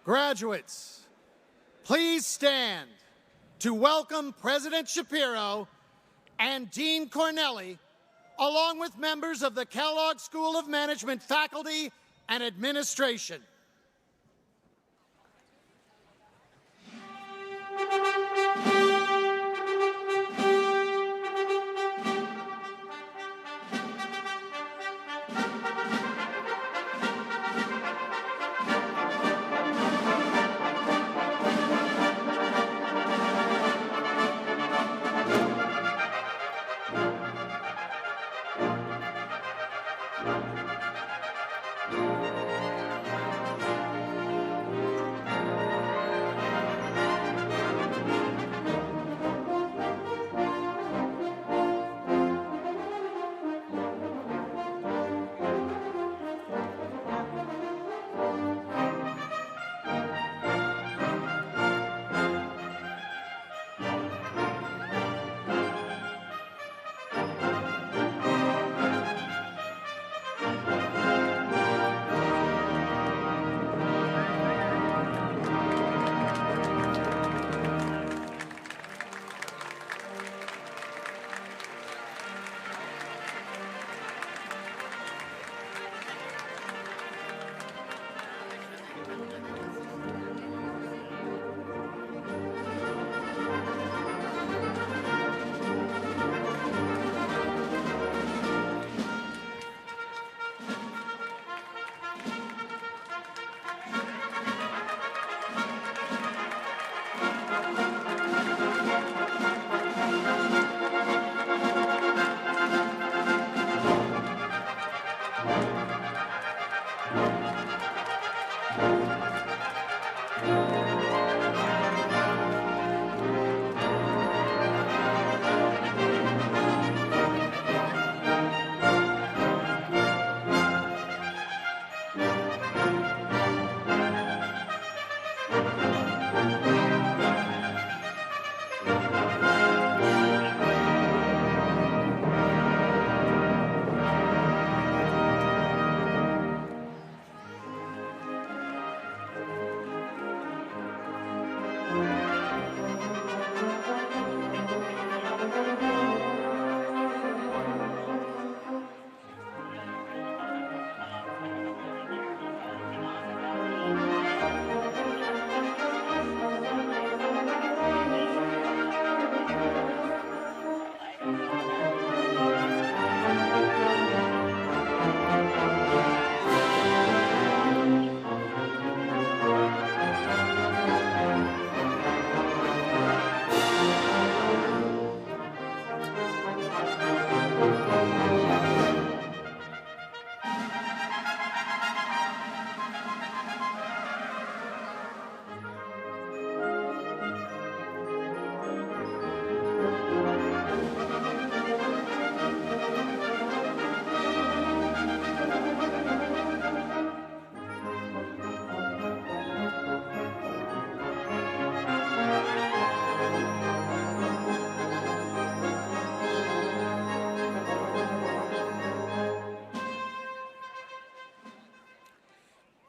Graduates, please stand to welcome President Shapiro and Dean Corneli, along with members of the Kellogg School of Management faculty and administration.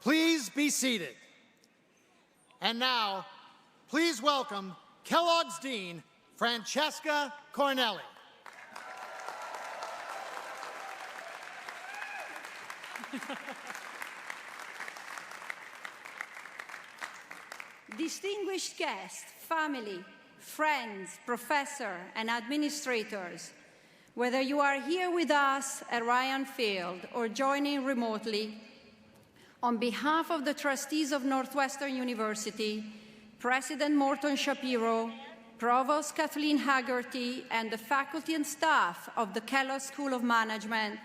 Please be seated. And now, please welcome Kellogg's Dean, Francesca Corneli. Distinguished guests, family, friends, professors, and administrators, whether you are here with us at Ryan Field or joining remotely, on behalf of the trustees of Northwestern University, President Morton Shapiro, Provost Kathleen Haggerty, and the faculty and staff of the Kellogg School of Management,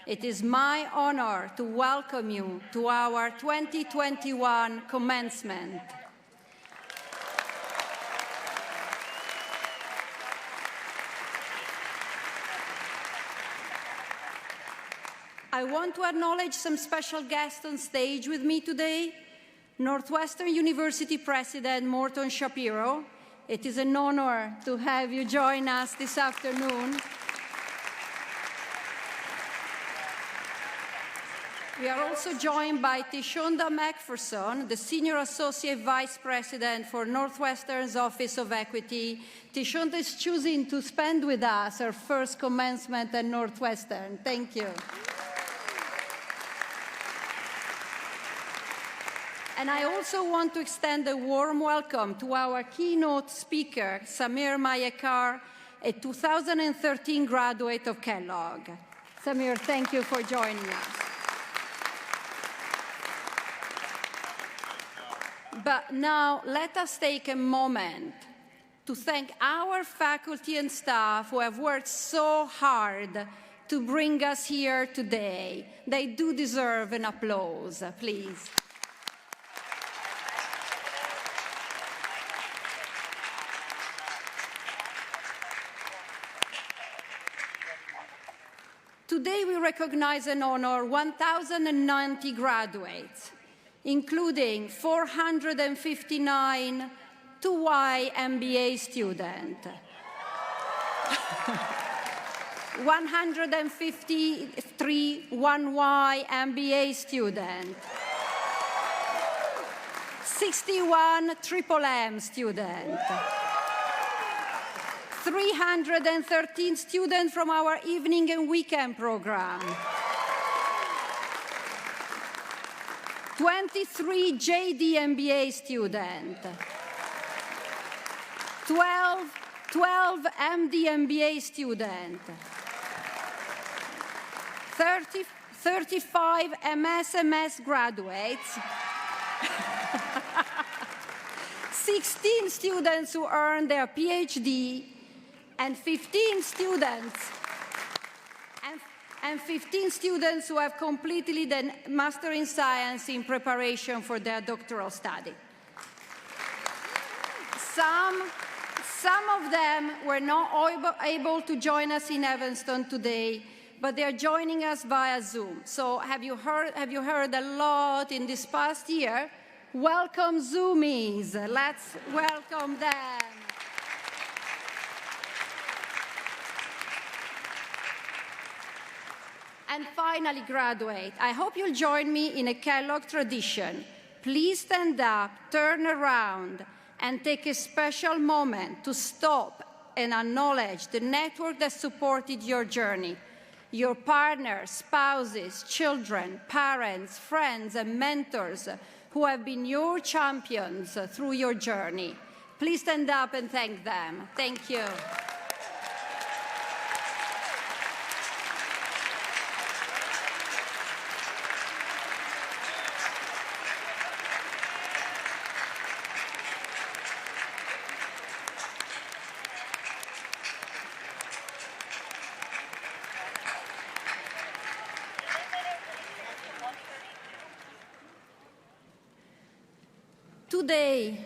it is my honor to welcome you to our 2021 commencement. I want to acknowledge some special guests on stage with me today. Northwestern University President Morton Shapiro. It is an honor to have you join us this afternoon. We are also joined by Tishonda McPherson, the Senior Associate Vice President for Northwestern's Office of Equity. Tishonda is choosing to spend with us her first commencement at Northwestern. Thank you. And I also want to extend a warm welcome to our keynote speaker, Samir Mayekar, a 2013 graduate of Kellogg. Samir, thank you for joining us. But now, let us take a moment to thank our faculty and staff who have worked so hard to bring us here today. They do deserve an applause, please. Today, we recognize and honor 1,090 graduates, including 459 2Y MBA students, 153 1Y MBA students, 61 Triple M students, 313 students from our evening and weekend program, 23 JD MBA students, 12 MD MBA students, 35 MS graduates, 16 students who earned their PhD, and 15 students who have completed the Master in Science in preparation for their doctoral study. Some of them were not able to join us in Evanston today, but they're joining us via Zoom. So have you heard a lot in this past year? Welcome, Zoomies. Let's welcome them. And finally, graduate, I hope you'll join me in a Kellogg tradition. Please stand up, turn around, and take a special moment to stop and acknowledge the network that supported your journey. Your partners, spouses, children, parents, friends, and mentors who have been your champions through your journey. Please stand up and thank them. Thank you. Today,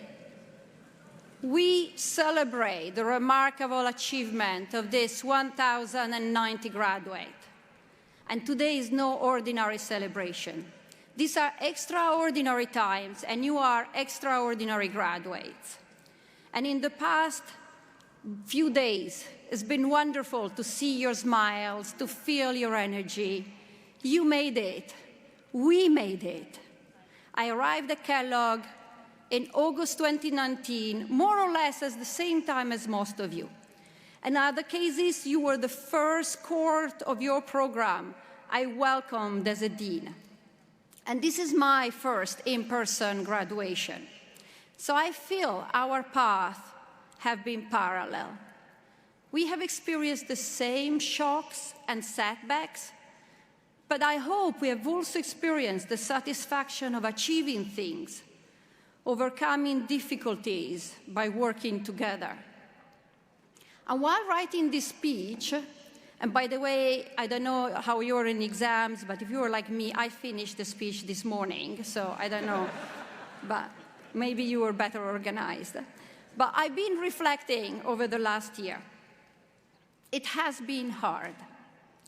we celebrate the remarkable achievement of this 1,090 graduates. And today is no ordinary celebration. These are extraordinary times, and you are extraordinary graduates. And in the past few days, it's been wonderful to see your smiles, to feel your energy. You made it. We made it. I arrived at Kellogg in August 2019, more or less at the same time as most of you. In other cases, you were the first cohort of your program I welcomed as a dean. And this is my first in-person graduation. So I feel our paths have been parallel. We have experienced the same shocks and setbacks, but I hope we have also experienced the satisfaction of achieving things, overcoming difficulties by working together. And while writing this speech, and by the way, I don't know how you're in exams, but if you're like me, I finished the speech this morning, so I don't know, but maybe you were better organized. But I've been reflecting over the last year. It has been hard.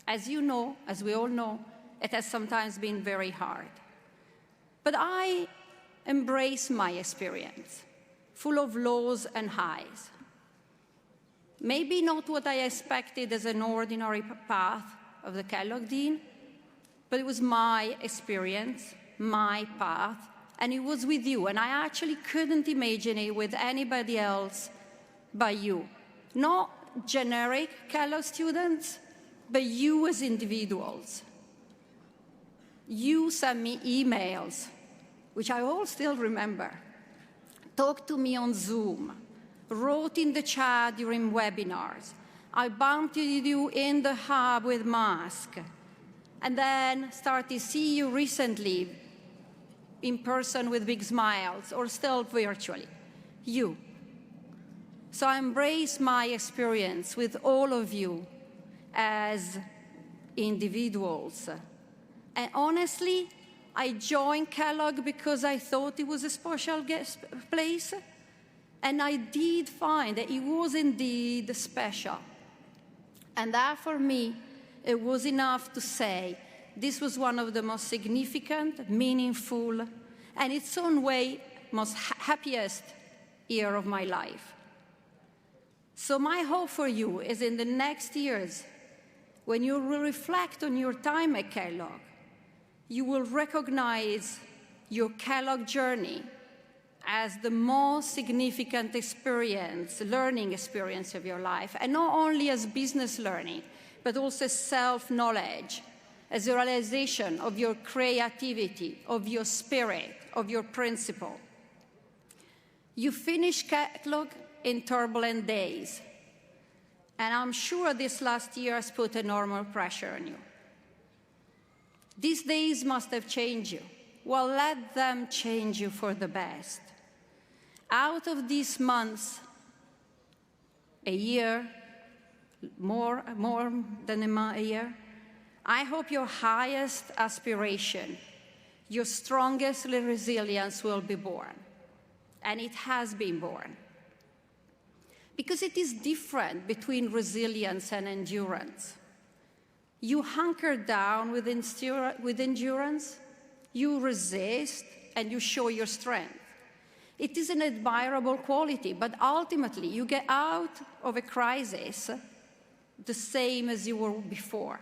As you know, as we all know, it has sometimes been very hard. But I embrace my experience, full of lows and highs. Maybe not what I expected as an ordinary path of the Kellogg Dean, but it was my experience, my path, and it was with you. And I actually couldn't imagine it with anybody else but you. Not generic Kellogg students, but you as individuals. You sent me emails, which I all still remember, talked to me on Zoom, wrote in the chat during webinars. I bumped into you in the hub with mask, and then started to see you recently in person with big smiles, or still virtually, you. So I embrace my experience with all of you as individuals. And honestly, I joined Kellogg because I thought it was a special place, and I did find that it was indeed special. And that, for me, it was enough to say this was one of the most significant, meaningful, and in its own way, most happiest year of my life. So my hope for you is in the next years, when you will reflect on your time at Kellogg, you will recognize your Kellogg journey as the most significant experience, learning experience of your life, and not only as business learning, but also self-knowledge, as a realization of your creativity, of your spirit, of your principle. You finished Kellogg in turbulent days, and I'm sure this last year has put enormous pressure on you. These days must have changed you. Well, let them change you for the best. Out of these months, a year, more than a year, I hope your highest aspiration, your strongest resilience will be born. And it has been born. Because it is different between resilience and endurance. You hunker down with endurance, you resist, and you show your strength. It is an admirable quality, but ultimately you get out of a crisis the same as you were before.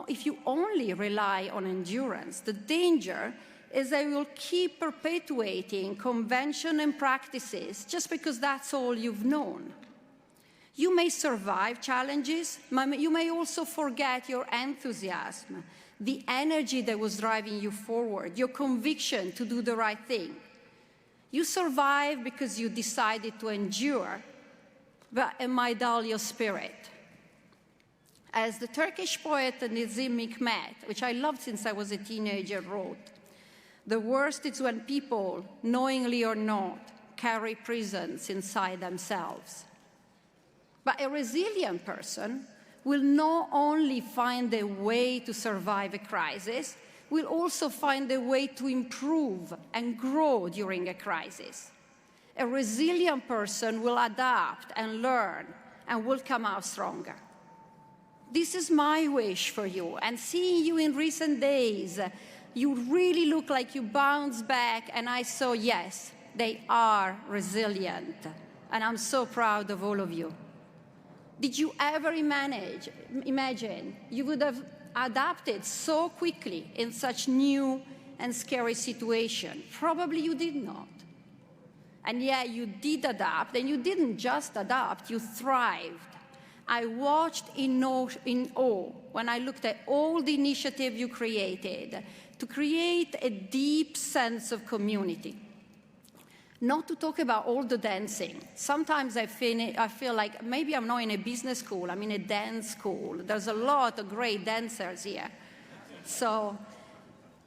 If you only rely on endurance, the danger is that you will keep perpetuating convention and practices just because that's all you've known. You may survive challenges, but you may also forget your enthusiasm, the energy that was driving you forward, your conviction to do the right thing. You survive because you decided to endure, but it might dull your spirit. As the Turkish poet Nazım Hikmet, which I loved since I was a teenager, wrote, "The worst is when people, knowingly or not, carry prisons inside themselves." But a resilient person will not only find a way to survive a crisis, will also find a way to improve and grow during a crisis. A resilient person will adapt and learn and will come out stronger. This is my wish for you, and seeing you in recent days, you really look like you bounced back, and I saw, yes, they are resilient, and I'm so proud of all of you. Did you ever imagine you would have adapted so quickly in such new and scary situation? Probably you did not. And yet you did adapt, and you didn't just adapt, you thrived. I watched in awe when I looked at all the initiative you created to create a deep sense of community. Not to talk about all the dancing. Sometimes I feel like maybe I'm not in a business school, I'm in a dance school. There's a lot of great dancers here. So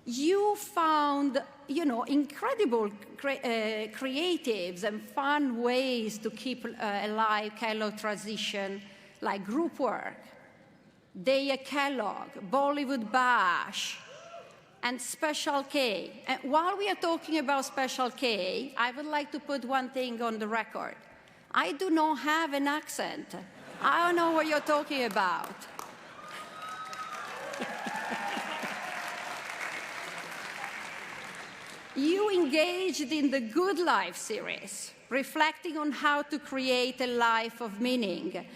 you found, incredible creatives and fun ways to keep alive Kellogg tradition, like group work, Day at Kellogg, Bollywood Bash, and Special K. And while we are talking about Special K, I would like to put one thing on the record. I do not have an accent. I don't know what you're talking about. You engaged in the Good Life series, reflecting on how to create a life of meaning.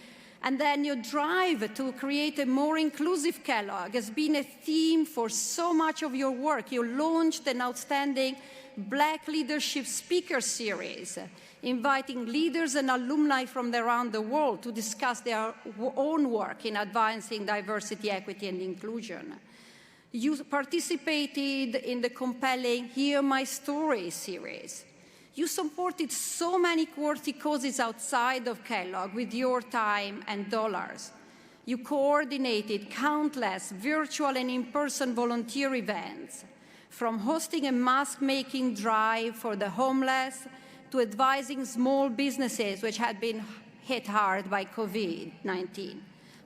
And then your drive to create a more inclusive Kellogg has been a theme for so much of your work. You launched an outstanding Black Leadership Speaker Series, inviting leaders and alumni from around the world to discuss their own work in advancing diversity, equity, and inclusion. You participated in the compelling Hear My Story series. You supported so many worthy causes outside of Kellogg with your time and dollars. You coordinated countless virtual and in-person volunteer events, from hosting a mask-making drive for the homeless to advising small businesses which had been hit hard by COVID-19.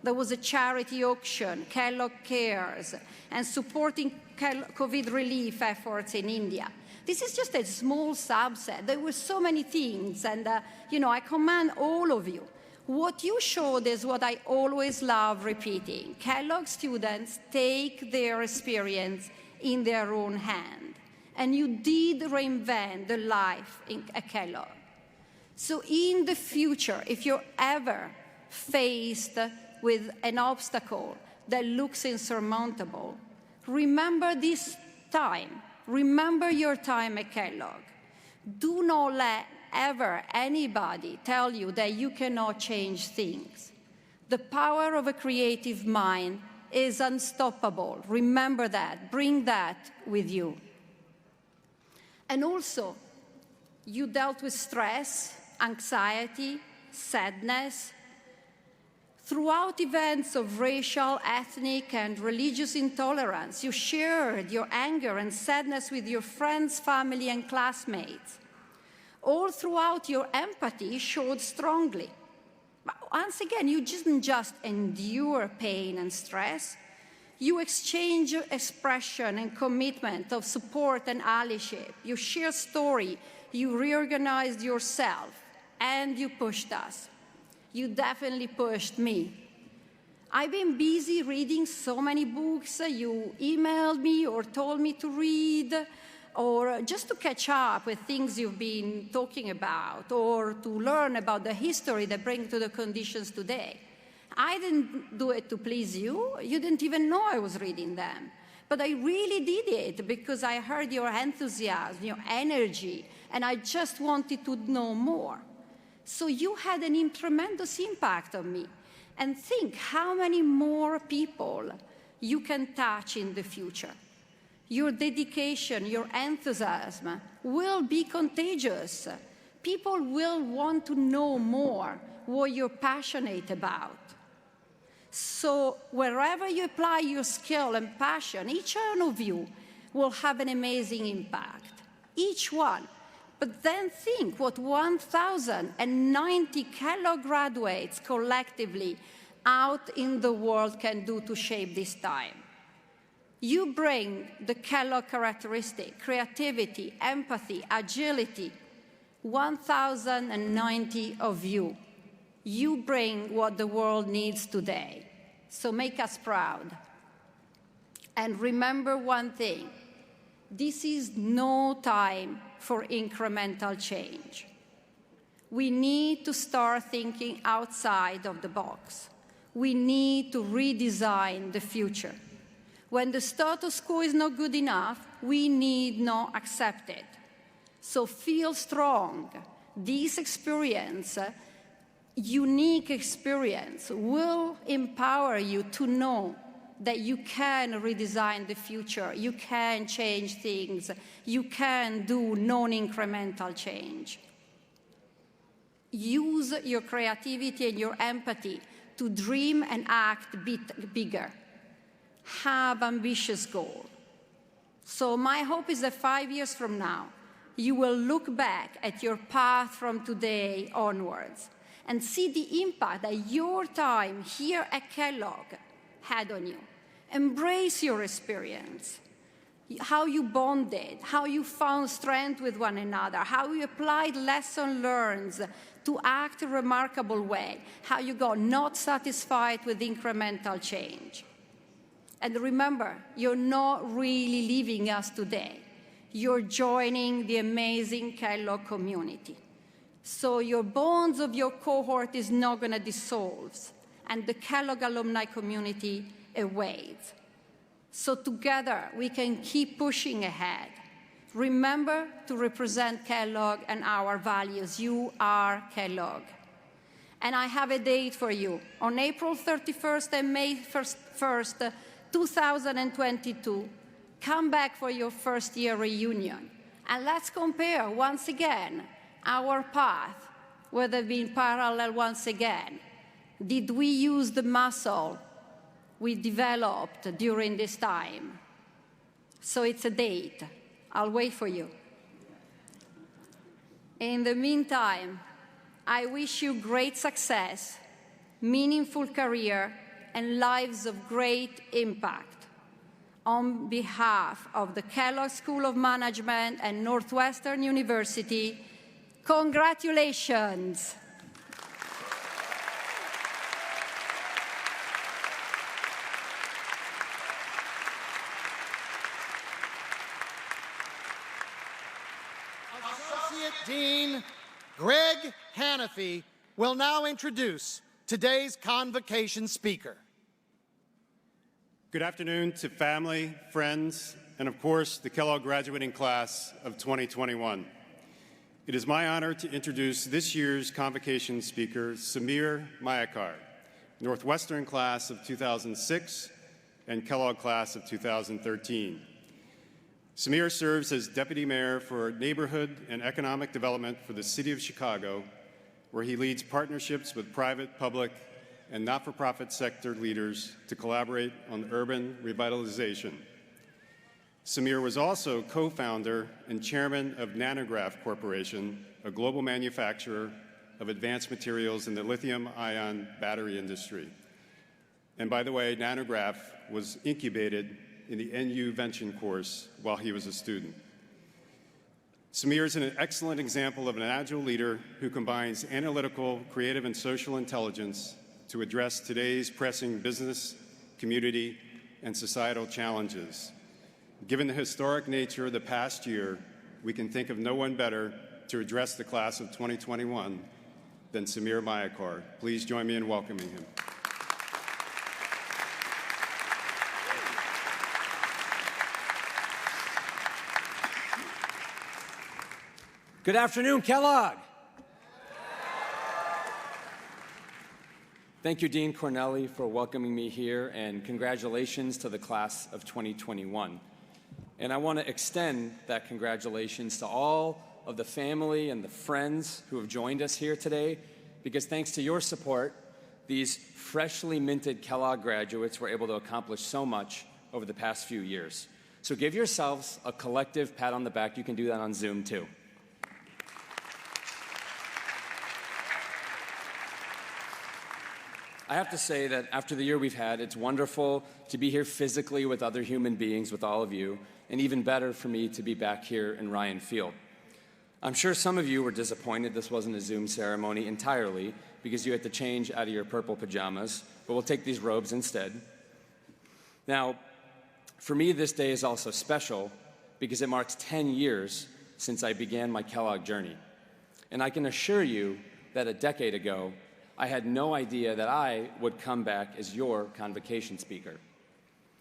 There was a charity auction, Kellogg Cares, and supporting COVID relief efforts in India. This is just a small subset. There were so many things, and I commend all of you. What you showed is what I always love repeating. Kellogg students take their experience in their own hand, and you did reinvent the life at Kellogg. So in the future, if you're ever faced with an obstacle that looks insurmountable, remember this time. Remember your time at Kellogg. Do not let ever anybody tell you that you cannot change things. The power of a creative mind is unstoppable. Remember that. Bring that with you. And also, you dealt with stress, anxiety, sadness. Throughout events of racial, ethnic, and religious intolerance, you shared your anger and sadness with your friends, family, and classmates. All throughout, your empathy showed strongly. But once again, you didn't just endure pain and stress. You exchanged expression and commitment of support and allyship. You shared story. You reorganized yourself, and you pushed us. You definitely pushed me. I've been busy reading so many books. You emailed me or told me to read, or just to catch up with things you've been talking about, or to learn about the history that brings to the conditions today. I didn't do it to please you. You didn't even know I was reading them. But I really did it because I heard your enthusiasm, your energy, and I just wanted to know more. So you had a tremendous impact on me. And think how many more people you can touch in the future. Your dedication, your enthusiasm will be contagious. People will want to know more what you're passionate about. So wherever you apply your skill and passion, each one of you will have an amazing impact. Each one. But then think what 1,090 Kellogg graduates collectively out in the world can do to shape this time. You bring the Kellogg characteristic, creativity, empathy, agility, 1,090 of you. You bring what the world needs today. So make us proud. And remember one thing. This is no time for incremental change. We need to start thinking outside of the box. We need to redesign the future. When the status quo is not good enough, we need not accept it. So feel strong. This experience, unique experience, will empower you to know that you can redesign the future, you can change things, you can do non-incremental change. Use your creativity and your empathy to dream and act bigger. Have ambitious goals. So my hope is that 5 years from now, you will look back at your path from today onwards and see the impact that your time here at Kellogg had on you. Embrace your experience, how you bonded, how you found strength with one another, how you applied lessons learned to act a remarkable way, how you got not satisfied with incremental change. And remember, you're not really leaving us today. You're joining the amazing Kellogg community. So your bonds of your cohort is not going to dissolve. and the Kellogg alumni community awaits. So together, we can keep pushing ahead. Remember to represent Kellogg and our values. You are Kellogg. And I have a date for you. On April 31st and May 1st, 2022, come back for your first-year reunion. And let's compare, once again, our path, where they've been parallel once again. Did we use the muscle we developed during this time? So it's a date. I'll wait for you. In the meantime, I wish you great success, meaningful career, and lives of great impact. On behalf of the Kellogg School of Management and Northwestern University, congratulations. Associate Dean Greg Hanafy will now introduce today's convocation speaker. Good afternoon to family, friends, and of course, the Kellogg graduating class of 2021. It is my honor to introduce this year's convocation speaker, Samir Mayakar, Northwestern class of 2006 and Kellogg class of 2013. Samir serves as Deputy Mayor for Neighborhood and Economic Development for the City of Chicago, where he leads partnerships with private, public, and not-for-profit sector leaders to collaborate on urban revitalization. Samir was also co-founder and chairman of Nanograph Corporation, a global manufacturer of advanced materials in the lithium-ion battery industry. And by the way, Nanograph was incubated in the NU Venture course while he was a student. Samir is an excellent example of an agile leader who combines analytical, creative, and social intelligence to address today's pressing business, community, and societal challenges. Given the historic nature of the past year, we can think of no one better to address the class of 2021 than Samir Mayakar. Please join me in welcoming him. Good afternoon, Kellogg. Thank you, Dean Corneli, for welcoming me here, and congratulations to the class of 2021. And I want to extend that congratulations to all of the family and the friends who have joined us here today, because thanks to your support, these freshly minted Kellogg graduates were able to accomplish so much over the past few years. So give yourselves a collective pat on the back. You can do that on Zoom, too. I have to say that after the year we've had, it's wonderful to be here physically with other human beings, with all of you, and even better for me to be back here in Ryan Field. I'm sure some of you were disappointed this wasn't a Zoom ceremony entirely because you had to change out of your purple pajamas, but we'll take these robes instead. Now, for me, this day is also special because it marks 10 years since I began my Kellogg journey. And I can assure you that a decade ago, I had no idea that I would come back as your convocation speaker.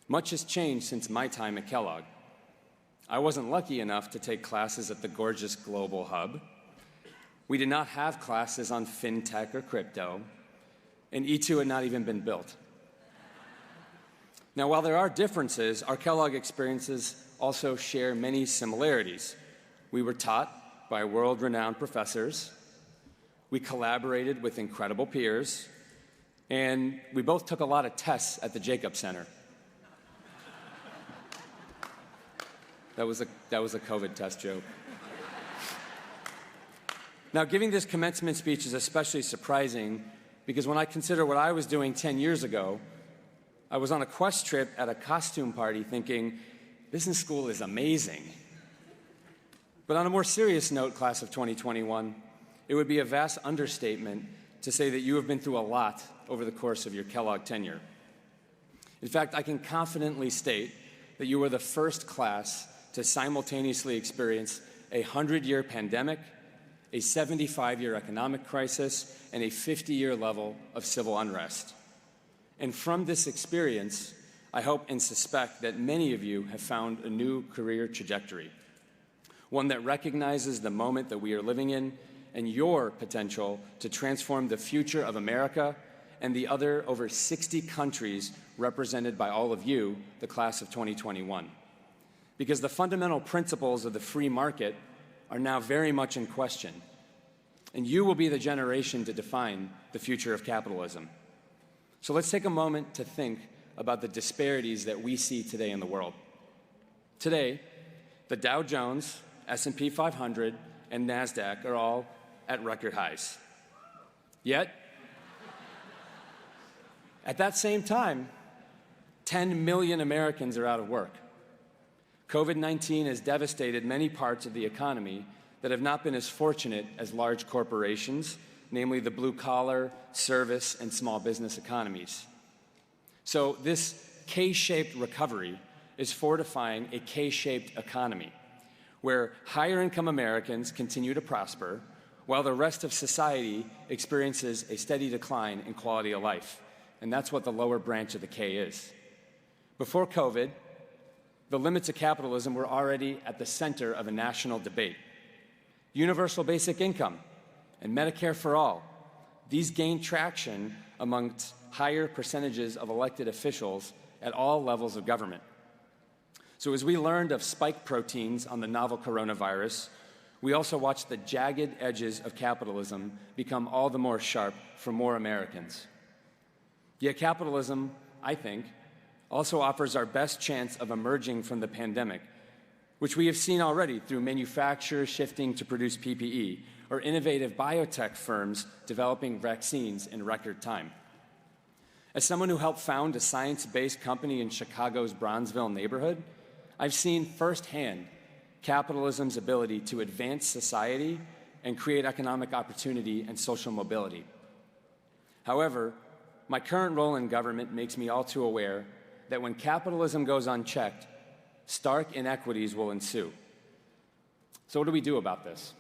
Much has changed since my time at Kellogg. I wasn't lucky enough to take classes at the gorgeous Global Hub. We did not have classes on fintech or crypto, and E2 had not even been built. Now, while there are differences, our Kellogg experiences also share many similarities. We were taught by world-renowned professors. We collaborated with incredible peers, and we both took a lot of tests at the Jacobs Center. That was a COVID test joke. Now, giving this commencement speech is especially surprising because when I consider what I was doing 10 years ago, I was on a quest trip at a costume party thinking, business school is amazing. But on a more serious note, class of 2021, it would be a vast understatement to say that you have been through a lot over the course of your Kellogg tenure. In fact, I can confidently state that you were the first class to simultaneously experience a 100-year pandemic, a 75-year economic crisis, and a 50-year level of civil unrest. And from this experience, I hope and suspect that many of you have found a new career trajectory, one that recognizes the moment that we are living in and your potential to transform the future of America and the other over 60 countries represented by all of you, the class of 2021. Because the fundamental principles of the free market are now very much in question, and you will be the generation to define the future of capitalism. So let's take a moment to think about the disparities that we see today in the world. Today, the Dow Jones, S&P 500, and NASDAQ are all at record highs. Yet, at that same time, 10 million Americans are out of work. COVID-19 has devastated many parts of the economy that have not been as fortunate as large corporations, namely the blue-collar, service, and small business economies. So this K-shaped recovery is fortifying a K-shaped economy, where higher-income Americans continue to prosper, while the rest of society experiences a steady decline in quality of life. And that's what the lower branch of the K is. Before COVID, the limits of capitalism were already at the center of a national debate. Universal basic income and Medicare for all, these gained traction amongst higher percentages of elected officials at all levels of government. So as we learned of spike proteins on the novel coronavirus, we also watched the jagged edges of capitalism become all the more sharp for more Americans. Yet capitalism, I think, also offers our best chance of emerging from the pandemic, which we have seen already through manufacturers shifting to produce PPE or innovative biotech firms developing vaccines in record time. As someone who helped found a science-based company in Chicago's Bronzeville neighborhood, I've seen firsthand capitalism's ability to advance society and create economic opportunity and social mobility. However, my current role in government makes me all too aware that when capitalism goes unchecked, stark inequities will ensue. So what do we do about this?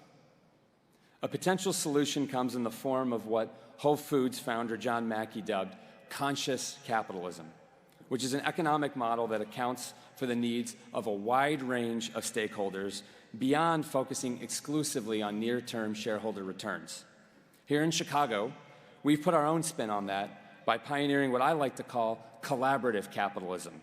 A potential solution comes in the form of what Whole Foods founder John Mackey dubbed conscious capitalism, which is an economic model that accounts for the needs of a wide range of stakeholders beyond focusing exclusively on near-term shareholder returns. Here in Chicago, we've put our own spin on that by pioneering what I like to call collaborative capitalism,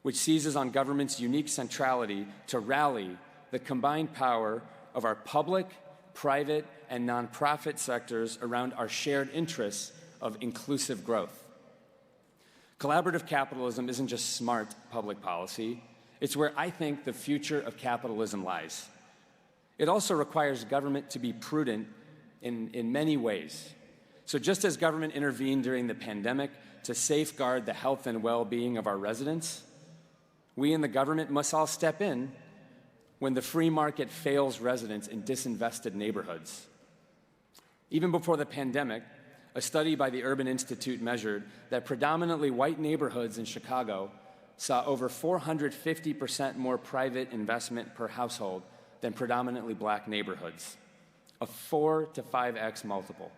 which seizes on government's unique centrality to rally the combined power of our public, private, and nonprofit sectors around our shared interests of inclusive growth. Collaborative capitalism isn't just smart public policy, it's where I think the future of capitalism lies. It also requires government to be prudent in many ways. So just as government intervened during the pandemic to safeguard the health and well-being of our residents, we in the government must all step in when the free market fails residents in disinvested neighborhoods. Even before the pandemic, a study by the Urban Institute measured that predominantly white neighborhoods in Chicago saw over 450% more private investment per household than predominantly black neighborhoods, a 4 to 5x multiple.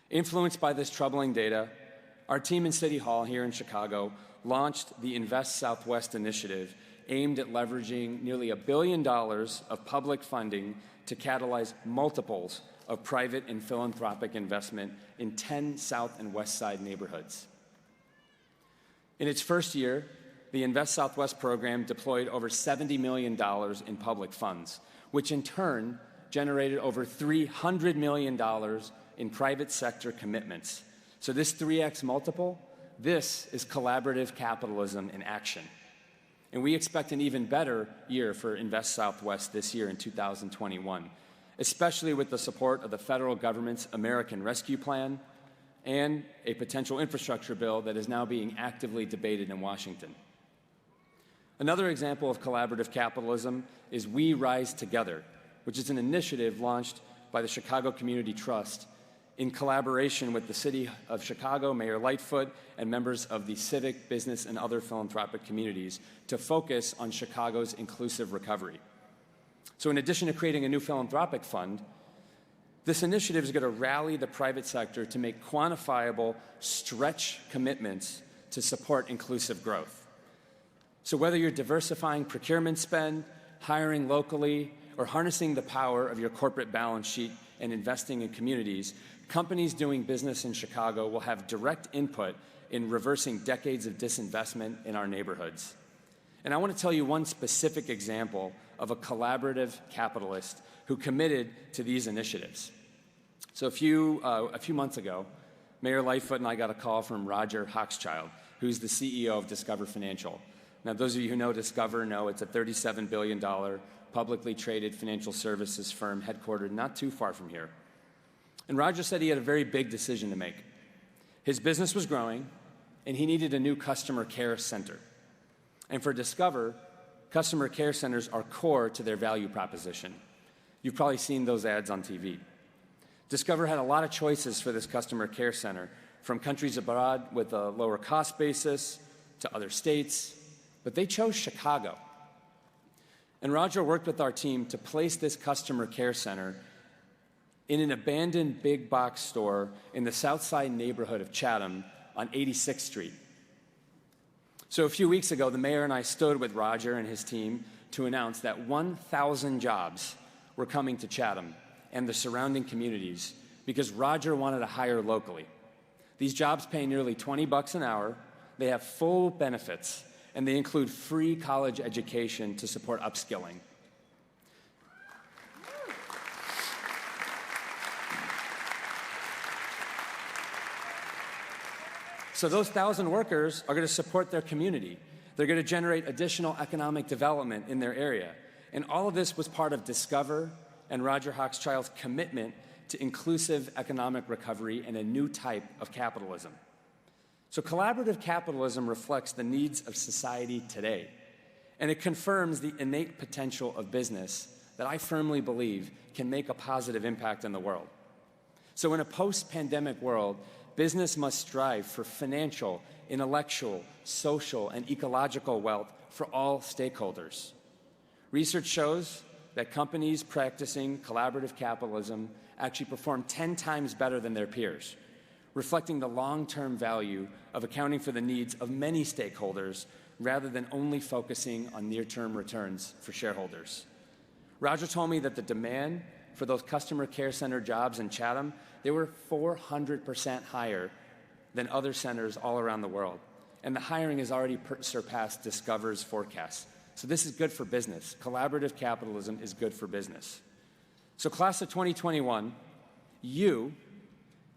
Influenced by this troubling data, our team in City Hall here in Chicago launched the Invest Southwest initiative aimed at leveraging nearly $1 billion of public funding to catalyze multiples of private and philanthropic investment in 10 South and West Side neighborhoods. In its first year, the Invest Southwest program deployed over $70 million in public funds, which in turn generated over $300 million in private sector commitments. So this 3x multiple, this is collaborative capitalism in action. And we expect an even better year for Invest Southwest this year in 2021, especially with the support of the federal government's American Rescue Plan and a potential infrastructure bill that is now being actively debated in Washington. Another example of collaborative capitalism is We Rise Together, which is an initiative launched by the Chicago Community Trust in collaboration with the City of Chicago, Mayor Lightfoot, and members of the civic, business, and other philanthropic communities to focus on Chicago's inclusive recovery. So in addition to creating a new philanthropic fund, This initiative is going to rally the private sector to make quantifiable, stretch commitments to support inclusive growth. So whether you're diversifying procurement spend, hiring locally, or harnessing the power of your corporate balance sheet and investing in communities, companies doing business in Chicago will have direct input in reversing decades of disinvestment in our neighborhoods. And I want to tell you one specific example of a collaborative capitalist who committed to these initiatives. So a few months ago, Mayor Lightfoot and I got a call from Roger Hochschild, who's the CEO of Discover Financial. Now, those of you who know Discover know it's a $37 billion publicly traded financial services firm headquartered not too far from here. And Roger said he had a very big decision to make. His business was growing, and he needed a new customer care center. And for Discover, customer care centers are core to their value proposition. You've probably seen those ads on TV. Discover had a lot of choices for this customer care center, from countries abroad with a lower cost basis to other states, but they chose Chicago. And Roger worked with our team to place this customer care center in an abandoned big box store in the South Side neighborhood of Chatham on 86th Street. So a few weeks ago, the mayor and I stood with Roger and his team to announce that 1,000 jobs were coming to Chatham and the surrounding communities because Roger wanted to hire locally. These jobs pay nearly $20 an hour, they have full benefits, and they include free college education to support upskilling. So those 1,000 workers are going to support their community. They're going to generate additional economic development in their area. And all of this was part of Discover and Roger Hochschild's commitment to inclusive economic recovery and a new type of capitalism. So collaborative capitalism reflects the needs of society today, and it confirms the innate potential of business that I firmly believe can make a positive impact in the world. So in a post-pandemic world, business must strive for financial, intellectual, social, and ecological wealth for all stakeholders. Research shows that companies practicing collaborative capitalism actually perform 10 times better than their peers, reflecting the long-term value of accounting for the needs of many stakeholders rather than only focusing on near-term returns for shareholders. Roger told me that the demand for those customer care center jobs in Chatham, they were 400% higher than other centers all around the world. And the hiring has already surpassed Discover's forecasts. So this is good for business. Collaborative capitalism is good for business. So class of 2021, you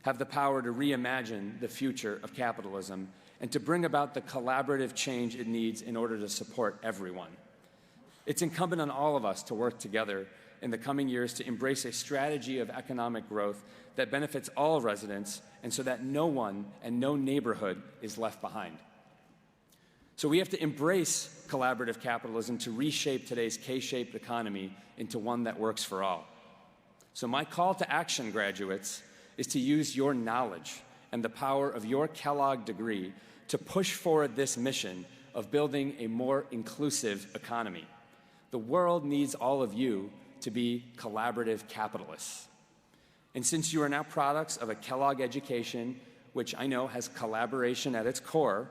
have the power to reimagine the future of capitalism and to bring about the collaborative change it needs in order to support everyone. It's incumbent on all of us to work together in the coming years to embrace a strategy of economic growth that benefits all residents and so that no one and no neighborhood is left behind. So we have to embrace collaborative capitalism to reshape today's K-shaped economy into one that works for all. So my call to action, graduates, is to use your knowledge and the power of your Kellogg degree to push forward this mission of building a more inclusive economy. The world needs all of you to be collaborative capitalists. And since you are now products of a Kellogg education, which I know has collaboration at its core,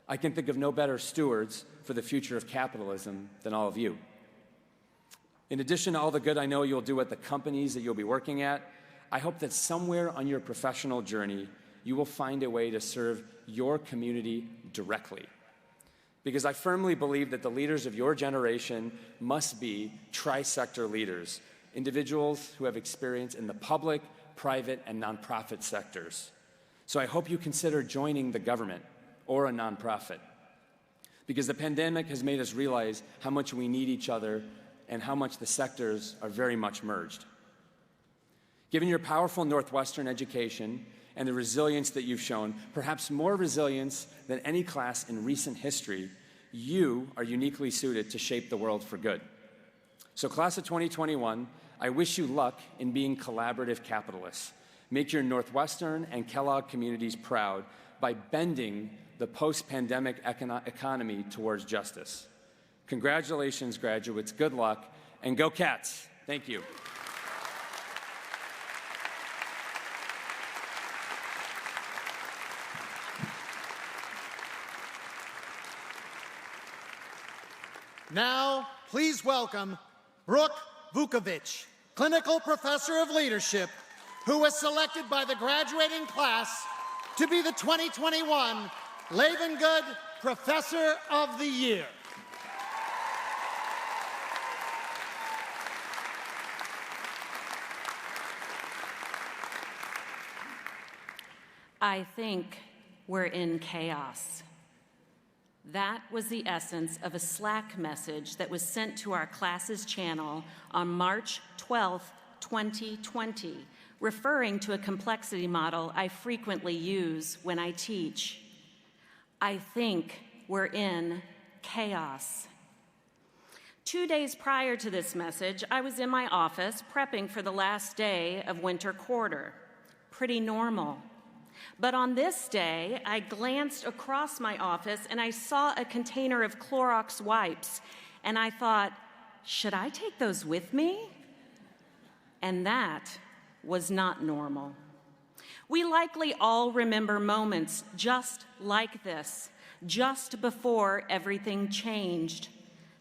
I can think of no better stewards for the future of capitalism than all of you. In addition to all the good I know you'll do at the companies that you'll be working at, I hope that somewhere on your professional journey, you will find a way to serve your community directly. Because I firmly believe that the leaders of your generation must be tri-sector leaders, individuals who have experience in the public, private, and nonprofit sectors. So I hope you consider joining the government or a nonprofit. Because the pandemic has made us realize how much we need each other and how much the sectors are very much merged. Given your powerful Northwestern education and the resilience that you've shown, perhaps more resilience than any class in recent history, you are uniquely suited to shape the world for good. So class of 2021, I wish you luck in being collaborative capitalists. Make your Northwestern and Kellogg communities proud by bending the post-pandemic economy towards justice. Congratulations, graduates. Good luck, and go Cats. Thank you. Now, please welcome Brooke Vukovic, Clinical Professor of Leadership, who was selected by the graduating class to be the 2021 Levengood Professor of the Year. I think we're in chaos. That was the essence of a Slack message that was sent to our class's channel on March 12, 2020, referring to a complexity model I frequently use when I teach. I think we're in chaos. 2 days prior to this message, I was in my office prepping for the last day of winter quarter. Pretty normal. But on this day, I glanced across my office and I saw a container of Clorox wipes, and I thought, should I take those with me? And that was not normal. We likely all remember moments just like this, just before everything changed.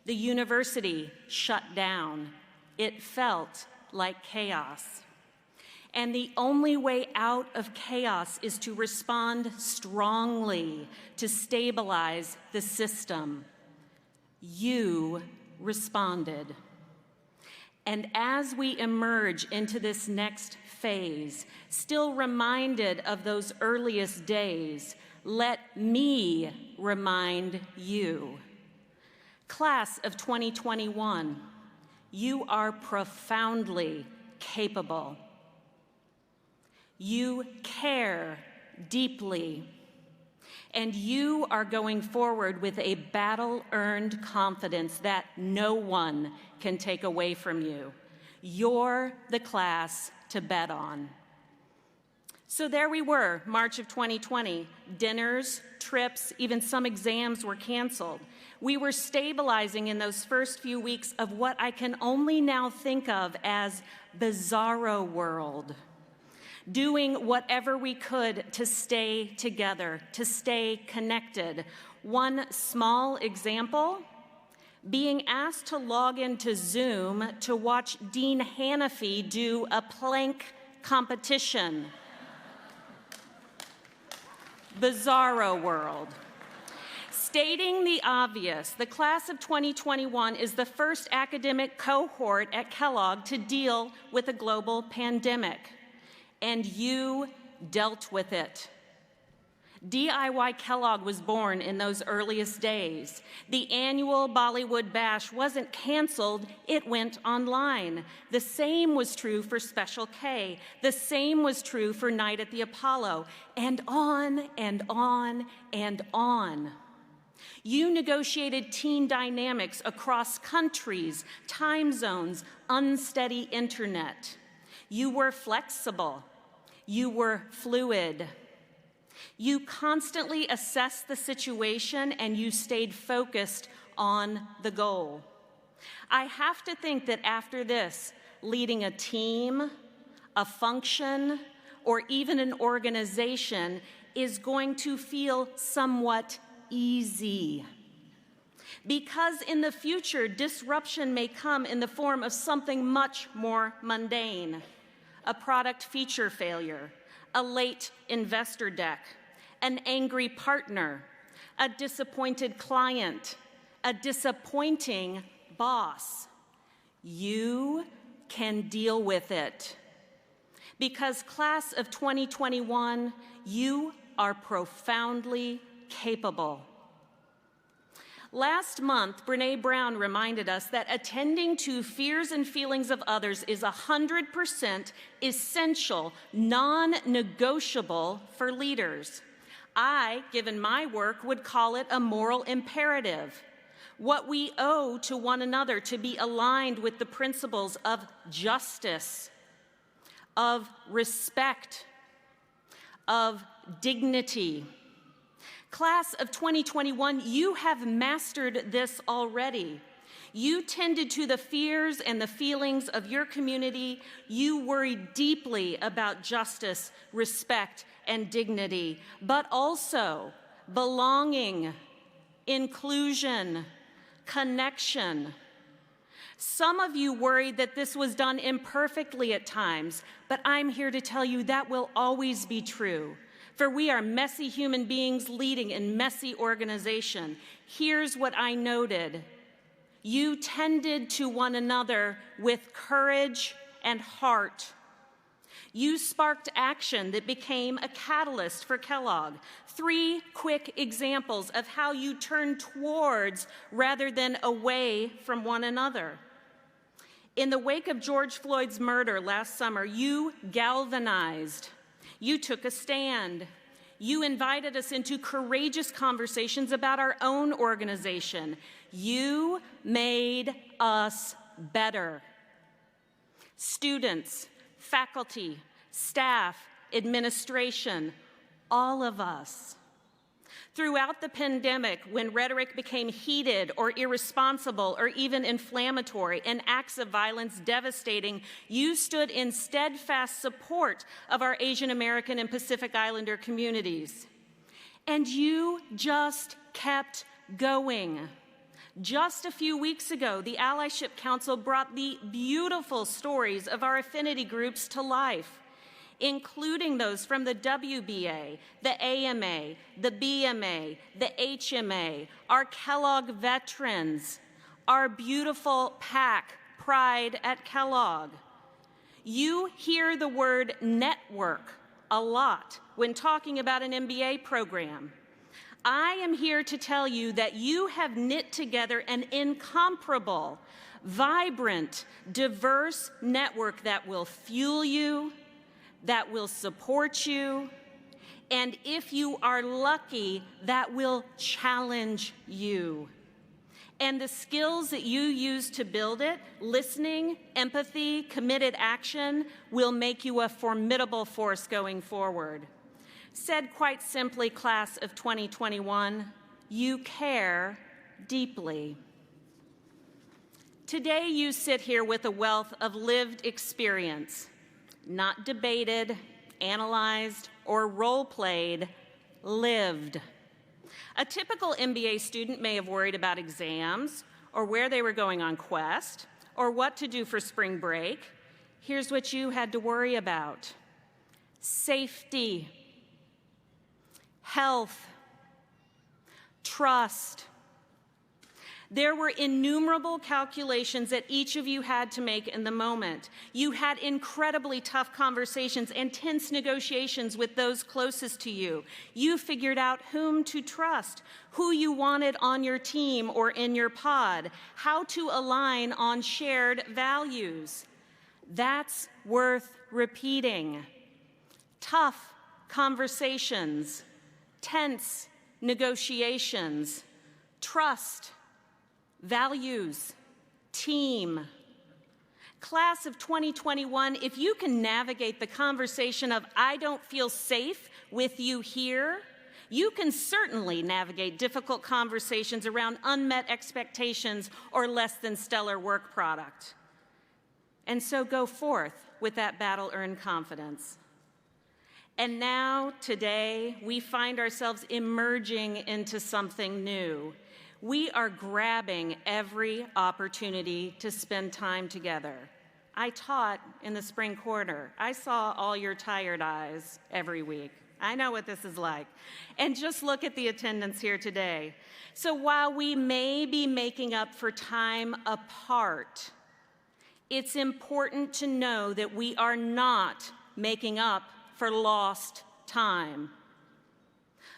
The university shut down. It felt like chaos. And the only way out of chaos is to respond strongly to stabilize the system. You responded. And as we emerge into this next phase, still reminded of those earliest days, let me remind you. Class of 2021, you are profoundly capable. You care deeply, and you are going forward with a battle-earned confidence that no one can take away from you. You're the class to bet on. So there we were, March of 2020. Dinners, trips, even some exams were canceled. We were stabilizing in those first few weeks of what I can only now think of as bizarro world. Doing whatever we could to stay together, to stay connected. One small example, being asked to log into Zoom to watch Dean Hannafy do a plank competition. Bizarro world. Stating the obvious, the class of 2021 is the first academic cohort at Kellogg to deal with a global pandemic. And you dealt with it. DIY Kellogg was born in those earliest days. The annual Bollywood Bash wasn't canceled, it went online. The same was true for Special K. The same was true for Night at the Apollo, and on and on and on. You negotiated team dynamics across countries, time zones, unsteady internet. You were flexible. You were fluid. You constantly assessed the situation and you stayed focused on the goal. I have to think that after this, leading a team, a function, or even an organization is going to feel somewhat easy. Because in the future, disruption may come in the form of something much more mundane. A product feature failure, a late investor deck, an angry partner, a disappointed client, a disappointing boss. You can deal with it. Because class of 2021, you are profoundly capable. Last month, Brené Brown reminded us that attending to fears and feelings of others is 100% essential, non-negotiable for leaders. I, given my work, would call it a moral imperative. What we owe to one another to be aligned with the principles of justice, of respect, of dignity. Class of 2021, you have mastered this already. You tended to the fears and the feelings of your community. You worried deeply about justice, respect, and dignity, but also belonging, inclusion, connection. Some of you worried that this was done imperfectly at times, but I'm here to tell you that will always be true. For we are messy human beings leading in messy organization. Here's what I noted. You tended to one another with courage and heart. You sparked action that became a catalyst for Kellogg. 3 quick examples of how you turned towards rather than away from one another. In the wake of George Floyd's murder last summer, you galvanized. You took a stand. You invited us into courageous conversations about our own organization. You made us better. Students, faculty, staff, administration, all of us. Throughout the pandemic, when rhetoric became heated or irresponsible or even inflammatory and acts of violence devastating, you stood in steadfast support of our Asian American and Pacific Islander communities. And you just kept going. Just a few weeks ago, the Allyship Council brought the beautiful stories of our affinity groups to life, including those from the WBA, the AMA, the BMA, the HMA, our Kellogg veterans, our beautiful PAC, Pride at Kellogg. You hear the word network a lot when talking about an MBA program. I am here to tell you that you have knit together an incomparable, vibrant, diverse network that will fuel you, that will support you, and if you are lucky, that will challenge you. And the skills that you use to build it, listening, empathy, committed action, will make you a formidable force going forward. Said quite simply, class of 2021, you care deeply. Today you sit here with a wealth of lived experience, not debated, analyzed, or role-played, lived. A typical MBA student may have worried about exams, or where they were going on Quest, or what to do for spring break. Here's what you had to worry about: safety, health, trust. There were innumerable calculations that each of you had to make in the moment. You had incredibly tough conversations and tense negotiations with those closest to you. You figured out whom to trust, who you wanted on your team or in your pod, how to align on shared values. That's worth repeating. Tough conversations, tense negotiations, trust, values, team. Class of 2021, if you can navigate the conversation of "I don't feel safe with you here," you can certainly navigate difficult conversations around unmet expectations or less than stellar work product. And so go forth with that battle-earned confidence. And now, today, we find ourselves emerging into something new. We are grabbing every opportunity to spend time together. I taught in the spring quarter. I saw all your tired eyes every week. I know what this is like. And just look at the attendance here today. So while we may be making up for time apart, it's important to know that we are not making up for lost time.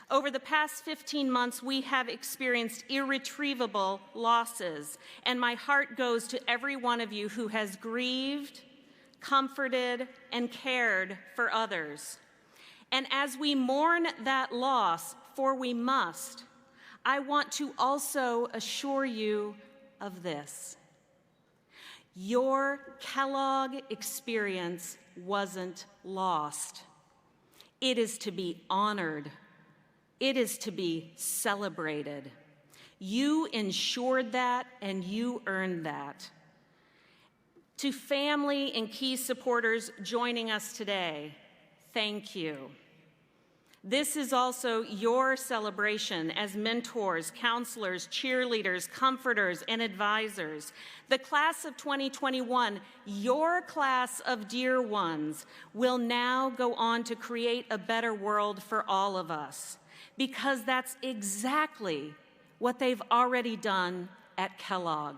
Over the past 15 months, we have experienced irretrievable losses, and my heart goes to every one of you who has grieved, comforted, and cared for others. And as we mourn that loss, for we must, I want to also assure you of this. Your Kellogg experience wasn't lost. It is to be honored. It is to be celebrated. You ensured that, and you earned that. To family and key supporters joining us today, thank you. This is also your celebration as mentors, counselors, cheerleaders, comforters, and advisors. The class of 2021, your class of dear ones, will now go on to create a better world for all of us, because that's exactly what they've already done at Kellogg.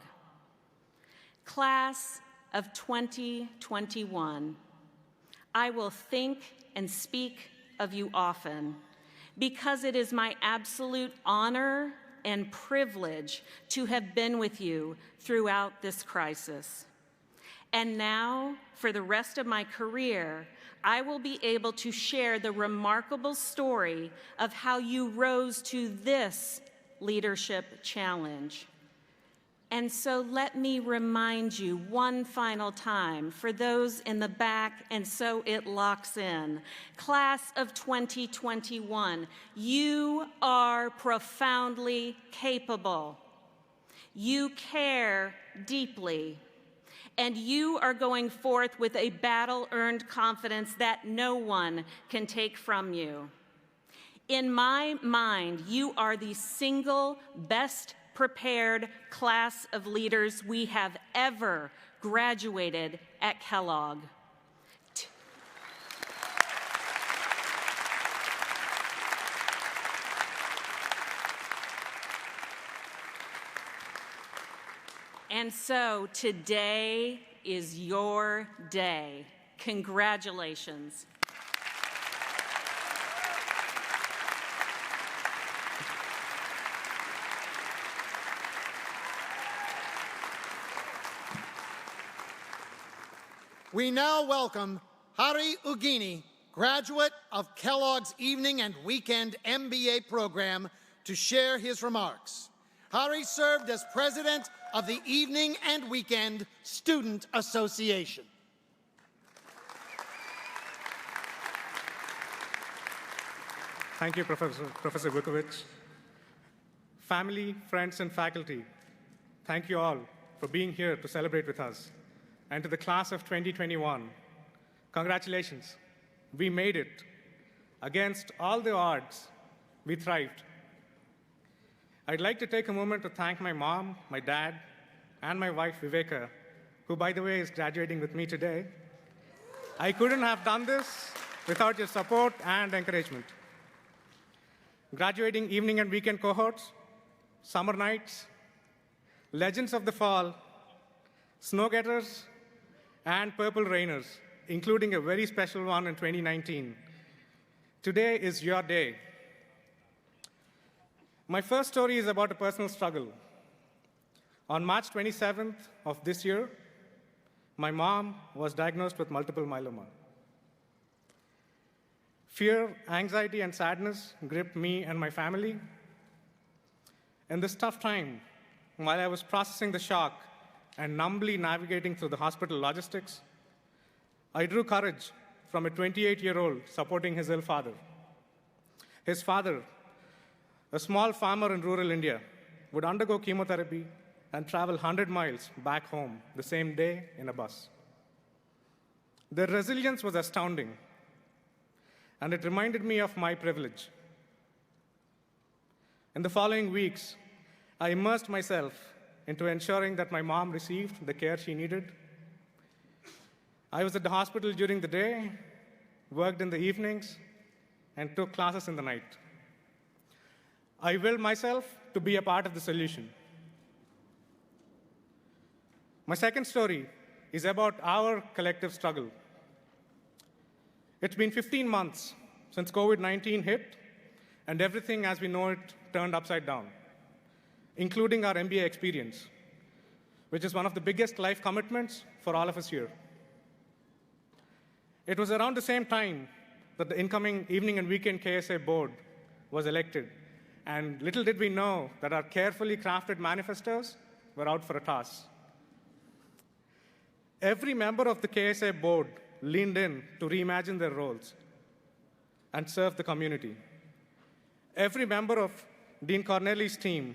Class of 2021, I will think and speak of you often, because it is my absolute honor and privilege to have been with you throughout this crisis. And now, for the rest of my career, I will be able to share the remarkable story of how you rose to this leadership challenge. And so let me remind you one final time, for those in the back, and so it locks in. Class of 2021, you are profoundly capable. You care deeply. And you are going forth with a battle-earned confidence that no one can take from you. In my mind, you are the single best prepared class of leaders we have ever graduated at Kellogg. And so today is your day. Congratulations. We now welcome Hari Ugini, graduate of Kellogg's Evening and Weekend MBA program, to share his remarks. Hari served as president of the Evening and Weekend Student Association. Thank you, Professor Vukovic. Family, friends, and faculty, thank you all for being here to celebrate with us. And to the class of 2021, congratulations. We made it. Against all the odds, we thrived. I'd like to take a moment to thank my mom, my dad, and my wife, Viveka, who, by the way, is graduating with me today. I couldn't have done this without your support and encouragement. Graduating evening and weekend cohorts, summer nights, legends of the fall, snow-getters, and purple rainers, including a very special one in 2019. Today is your day. My first story is about a personal struggle. On March 27th of this year, my mom was diagnosed with multiple myeloma. Fear, anxiety, and sadness gripped me and my family. In this tough time, while I was processing the shock and numbly navigating through the hospital logistics, I drew courage from a 28-year-old supporting his ill father. His father, a small farmer in rural India, would undergo chemotherapy and travel 100 miles back home the same day in a bus. Their resilience was astounding, and it reminded me of my privilege. In the following weeks, I immersed myself into ensuring that my mom received the care she needed. I was at the hospital during the day, worked in the evenings, and took classes in the night. I willed myself to be a part of the solution. My second story is about our collective struggle. It's been 15 months since COVID-19 hit, and everything as we know it turned upside down, including our MBA experience, which is one of the biggest life commitments for all of us here. It was around the same time that the incoming evening and weekend KSA board was elected, and little did we know that our carefully crafted manifestos were out for a toss. Every member of the KSA board leaned in to reimagine their roles and serve the community. Every member of Dean Corneli's team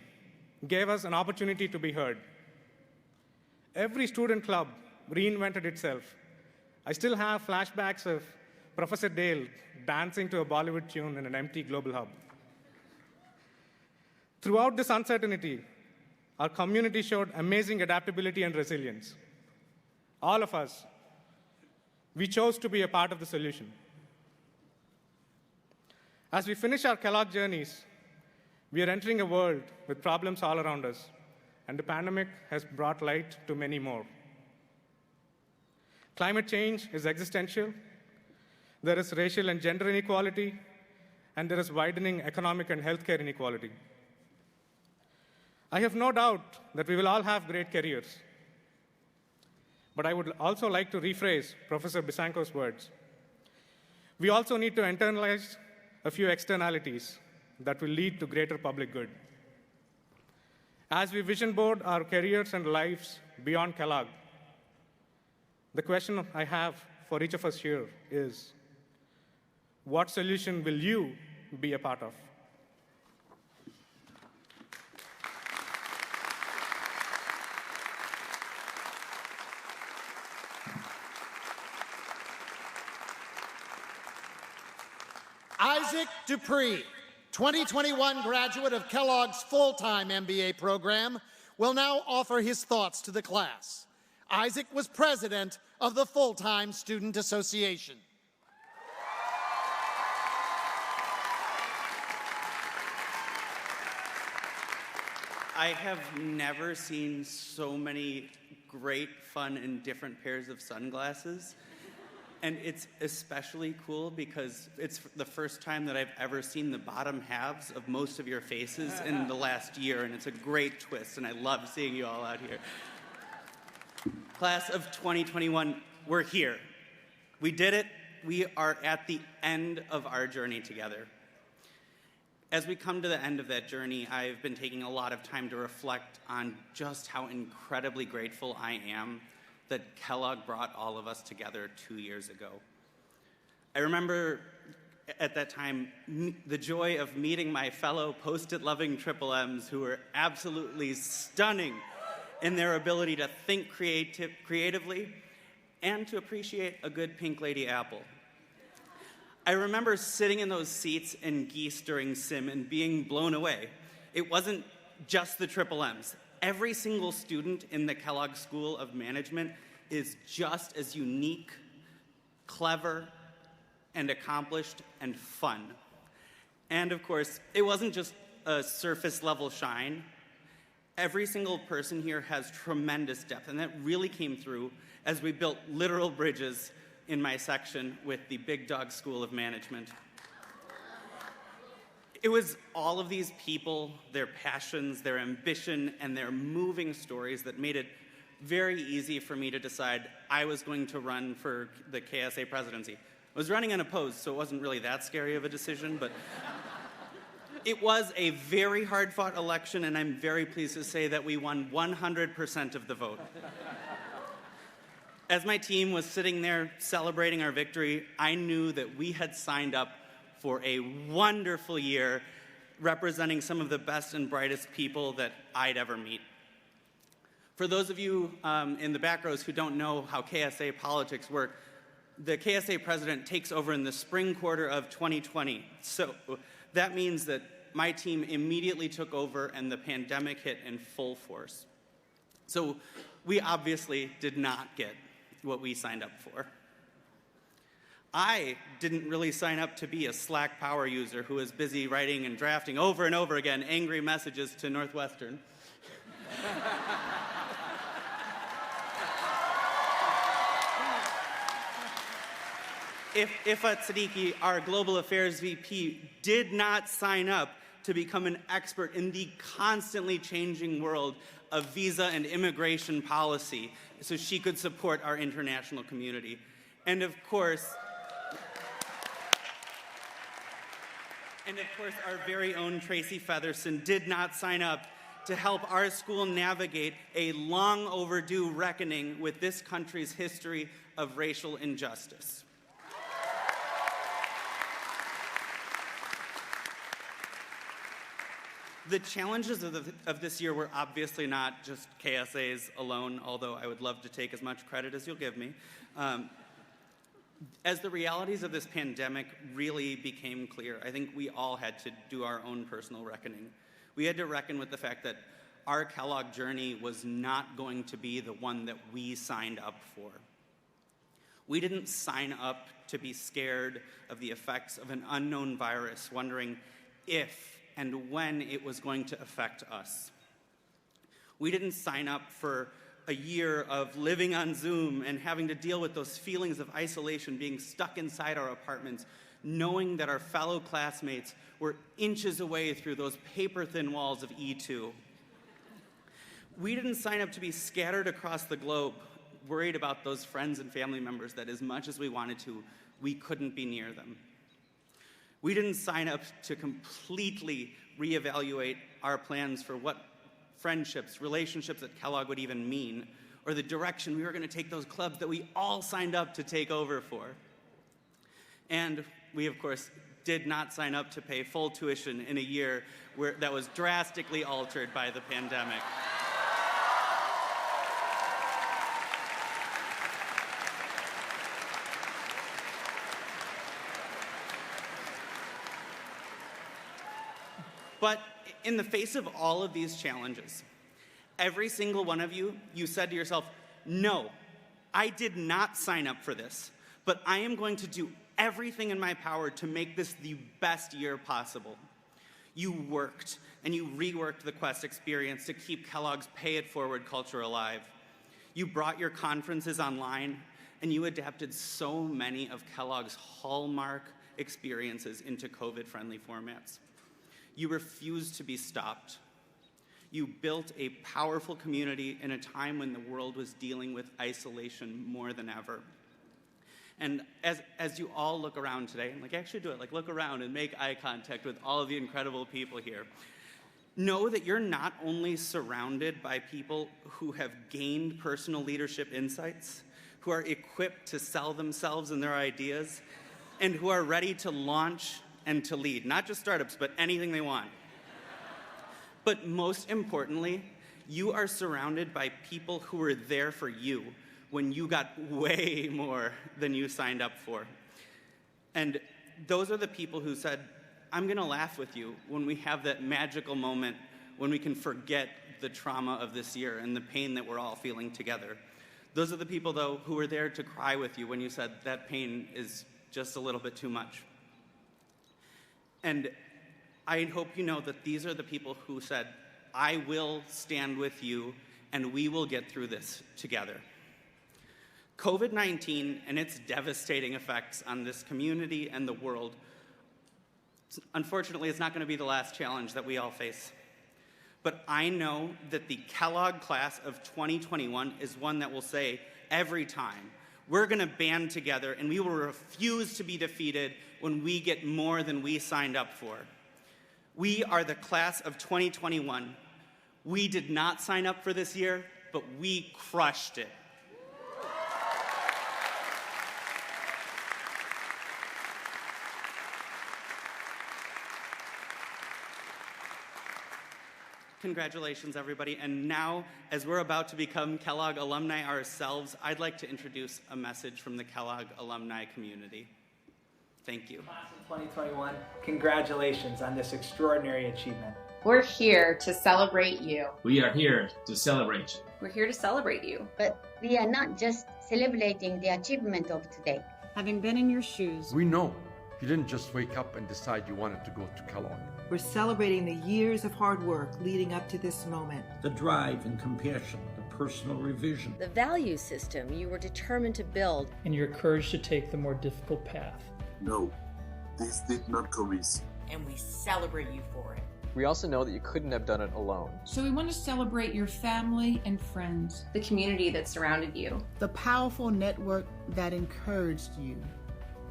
gave us an opportunity to be heard. Every student club reinvented itself. I still have flashbacks of Professor Dale dancing to a Bollywood tune in an empty global hub. Throughout this uncertainty, our community showed amazing adaptability and resilience. All of us, we chose to be a part of the solution. As we finish our Kellogg journeys, we are entering a world with problems all around us, and the pandemic has brought light to many more. Climate change is existential. There is racial and gender inequality, and there is widening economic and healthcare inequality. I have no doubt that we will all have great careers. But I would also like to rephrase Professor Bisanko's words. We also need to internalize a few externalities that will lead to greater public good. As we vision board our careers and lives beyond Kellogg, the question I have for each of us here is, what solution will you be a part of? Isaac Dupree, 2021 graduate of Kellogg's full-time MBA program, will now offer his thoughts to the class. Isaac was president of the Full-Time Student Association. I have never seen so many great, fun, and different pairs of sunglasses. And it's especially cool because it's the first time that I've ever seen the bottom halves of most of your faces in the last year, and it's a great twist, and I love seeing you all out here. Class of 2021, we're here. We did it. We are at the end of our journey together. As we come to the end of that journey, I've been taking a lot of time to reflect on just how incredibly grateful I am that Kellogg brought all of us together 2 years ago. I remember at that time the joy of meeting my fellow Post-it-loving Triple M's who were absolutely stunning in their ability to think creatively and to appreciate a good pink lady apple. I remember sitting in those seats in Geese during Sim and being blown away. It wasn't just the Triple M's. Every single student in the Kellogg School of Management is just as unique, clever, and accomplished and fun. And of course, it wasn't just a surface level shine. Every single person here has tremendous depth, and that really came through as we built literal bridges in my section with the Big Dog School of Management. It was all of these people, their passions, their ambition, and their moving stories that made it very easy for me to decide I was going to run for the KSA presidency. I was running unopposed, so it wasn't really that scary of a decision, but it was a very hard-fought election, and I'm very pleased to say that we won 100% of the vote. As my team was sitting there celebrating our victory, I knew that we had signed up for a wonderful year representing some of the best and brightest people that I'd ever meet. For those of you in the back rows who don't know how KSA politics work, the KSA president takes over in the spring quarter of 2020. So that means that my team immediately took over and the pandemic hit in full force. So we obviously did not get what we signed up for. I didn't really sign up to be a Slack power user who was busy writing and drafting over and over again angry messages to Northwestern. Ifat Siddiqui, our Global Affairs VP, did not sign up to become an expert in the constantly changing world of visa and immigration policy so she could support our international community. And of course, our very own Tracy Featherson did not sign up to help our school navigate a long overdue reckoning with this country's history of racial injustice. The challenges of this year were obviously not just KSA's alone, although I would love to take as much credit as you'll give me. As the realities of this pandemic really became clear, I think we all had to do our own personal reckoning. We had to reckon with the fact that our Kellogg journey was not going to be the one that we signed up for. We didn't sign up to be scared of the effects of an unknown virus, wondering if and when it was going to affect us. We didn't sign up for a year of living on Zoom and having to deal with those feelings of isolation, being stuck inside our apartments, knowing that our fellow classmates were inches away through those paper-thin walls of E2. We didn't sign up to be scattered across the globe, worried about those friends and family members that as much as we wanted to, we couldn't be near them. We didn't sign up to completely reevaluate our plans for what friendships, relationships at Kellogg would even mean, or the direction we were going to take those clubs that we all signed up to take over for. And we, of course, did not sign up to pay full tuition in a year that was drastically altered by the pandemic. But in the face of all of these challenges, every single one of you, you said to yourself, no, I did not sign up for this, but I am going to do everything in my power to make this the best year possible. You worked and you reworked the Quest experience to keep Kellogg's Pay It Forward culture alive. You brought your conferences online and you adapted so many of Kellogg's hallmark experiences into COVID-friendly formats. You refused to be stopped. You built a powerful community in a time when the world was dealing with isolation more than ever. And as you all look around today, like actually do it, like look around and make eye contact with all of the incredible people here. Know that you're not only surrounded by people who have gained personal leadership insights, who are equipped to sell themselves and their ideas, and who are ready to launch and to lead, not just startups, but anything they want. But most importantly, you are surrounded by people who were there for you when you got way more than you signed up for. And those are the people who said, I'm gonna laugh with you when we have that magical moment when we can forget the trauma of this year and the pain that we're all feeling together. Those are the people, though, who were there to cry with you when you said that pain is just a little bit too much. And I hope you know that these are the people who said, I will stand with you and we will get through this together. COVID-19 and its devastating effects on this community and the world, unfortunately, it's not going to be the last challenge that we all face. But I know that the Kellogg class of 2021 is one that will say every time, we're going to band together and we will refuse to be defeated when we get more than we signed up for. We are the class of 2021. We did not sign up for this year, but we crushed it. Congratulations, everybody. And now, as we're about to become Kellogg alumni ourselves, I'd like to introduce a message from the Kellogg alumni community. Thank you. Class of 2021, congratulations on this extraordinary achievement. We're here to celebrate you. We are here to celebrate you. We're here to celebrate you. But we are not just celebrating the achievement of today. Having been in your shoes, we know you didn't just wake up and decide you wanted to go to Kellogg. We're celebrating the years of hard work leading up to this moment. The drive and compassion, the personal revision. The value system you were determined to build. And your courage to take the more difficult path. No, this did not go easy. And we celebrate you for it. We also know that you couldn't have done it alone. So we want to celebrate your family and friends. The community that surrounded you. The powerful network that encouraged you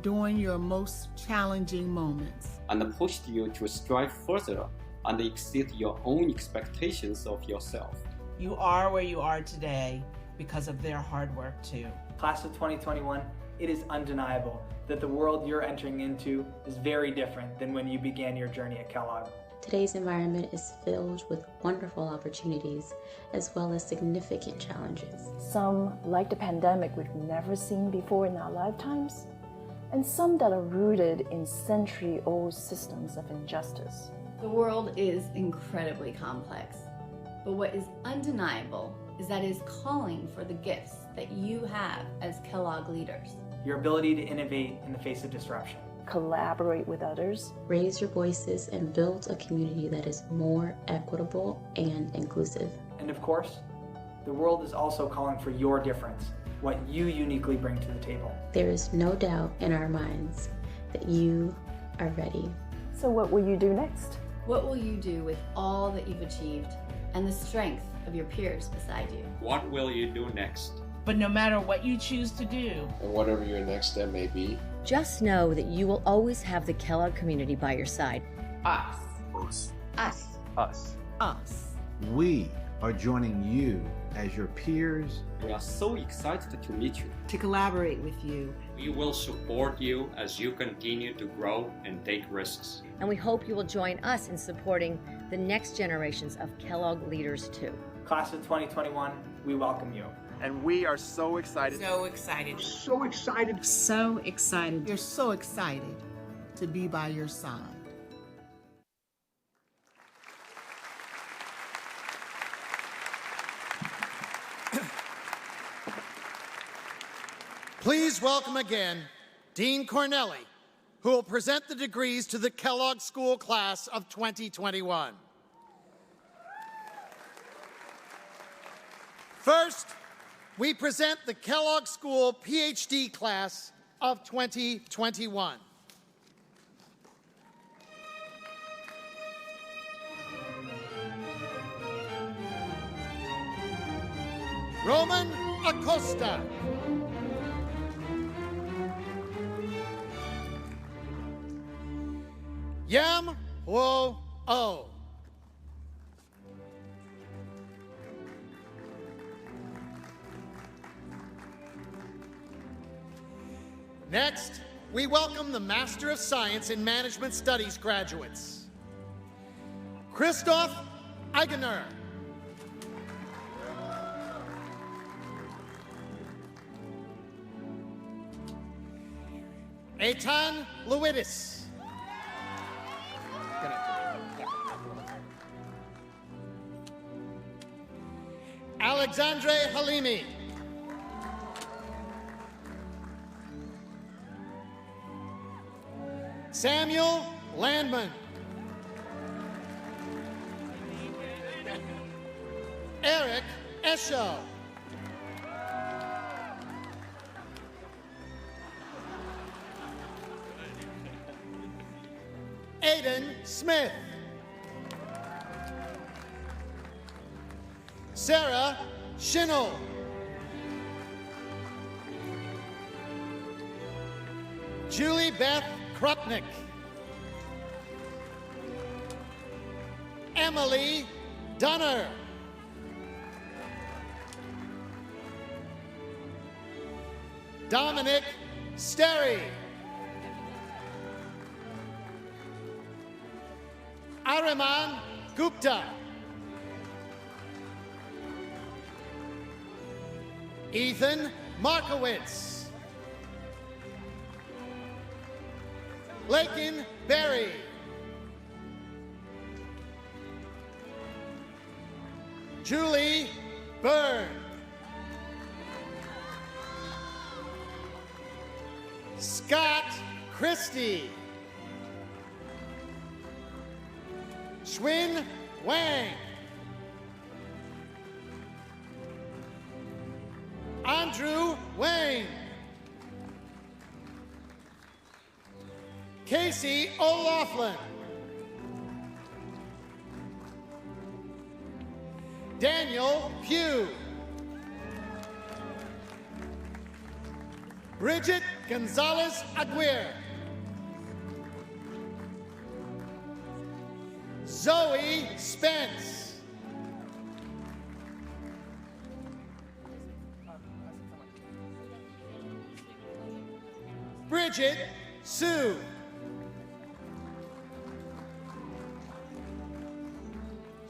during your most challenging moments. And pushed you to strive further and exceed your own expectations of yourself. You are where you are today because of their hard work too. Class of 2021, it is undeniable that the world you're entering into is very different than when you began your journey at Kellogg. Today's environment is filled with wonderful opportunities as well as significant challenges. Some, like the pandemic, we've never seen before in our lifetimes. and some that are rooted in century-old systems of injustice. The world is incredibly complex, but what is undeniable is that it is calling for the gifts that you have as Kellogg leaders. Your ability to innovate in the face of disruption. Collaborate with others. Raise your voices and build a community that is more equitable and inclusive. And of course, the world is also calling for your difference, what you uniquely bring to the table. There is no doubt in our minds that you are ready. So what will you do next? What will you do with all that you've achieved and the strength of your peers beside you? What will you do next? But no matter what you choose to do, and whatever your next step may be, just know that you will always have the Kellogg community by your side. Us. Us. Us. Us. Us. We are joining you as your peers. We are so excited to meet you. To collaborate with you. We will support you as you continue to grow and take risks. And we hope you will join us in supporting the next generations of Kellogg leaders too. Class of 2021, we welcome you. And we are so excited. So excited. So excited. So excited. We're so excited to be by your side. Please welcome again Dean Cornelli, who will present the degrees to the Kellogg School Class of 2021. First, we present the Kellogg School PhD Class of 2021. Roman Acosta. Yam Wo O. Next, we welcome the Master of Science in Management Studies graduates. Christoph Eigener. Eitan Lewidis. Alexandre Halimi. Samuel Landman. Eric Esho. Aiden Smith. Sarah Shinel. Julie Beth Krupnick. Emily Dunner. Dominic Sterry. Ariman Gupta. Ethan Markowitz. Lakin Berry. Julie Byrne. Scott Christie. Schwinn Wang. Andrew Wayne. Casey O'Laughlin. Daniel Pugh. Bridget Gonzalez Aguirre. Zoe Spence. Bridget Sue.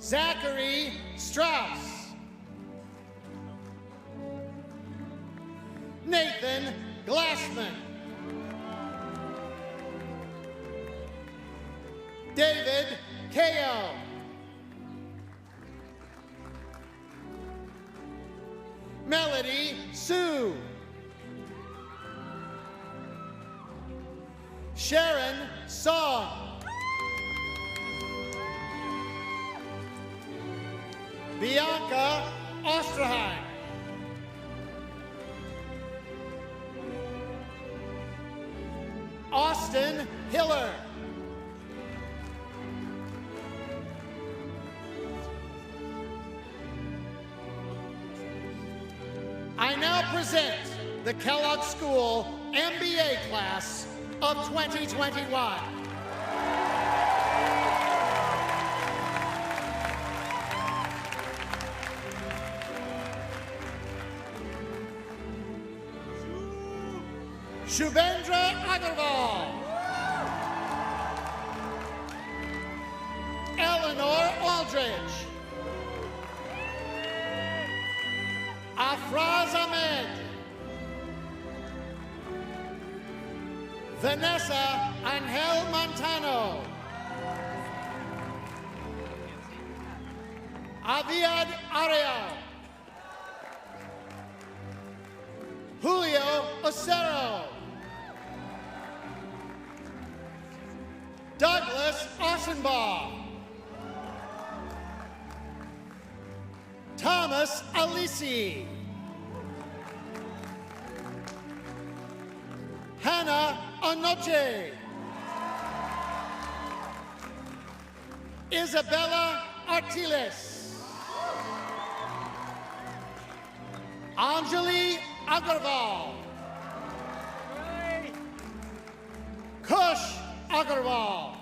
Zachary Strauss. Nathan Glassman. David Kao. Melody Sue. Sharon Song. Bianca Osterheim. Austin Hiller. I now present the Kellogg School MBA class of 2021. Shubhendra Agarwal. Eleanor Aldridge. Afraz Ahmed. Vanessa Angel Montano. Aviad Ariel. Julio Acero. Douglas Ossenbaugh. Thomas Alisi. Hannah Anoche. Isabella Artiles. Anjali Agarwal. Kush Agarwal.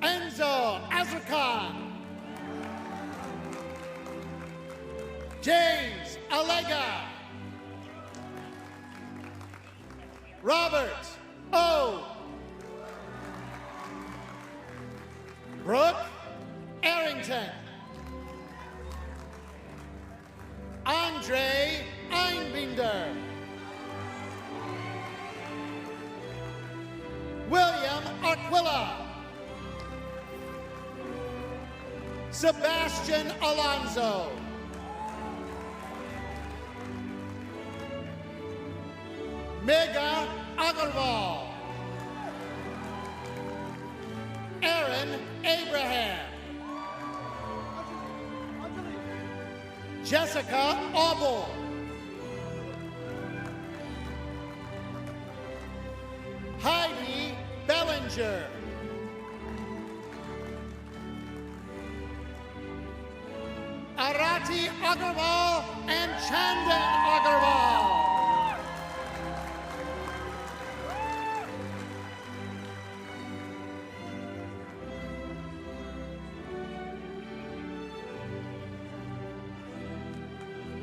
Enzo Azarkan. James Alega. Robert O. Brooke Arrington. Andre Einbinder. William Aquila. Sebastian Alonso. Mega Agarwal. Aaron Abraham. Jessica Auble. Heidi Bellinger. Arati Agarwal and Chandan Agarwal.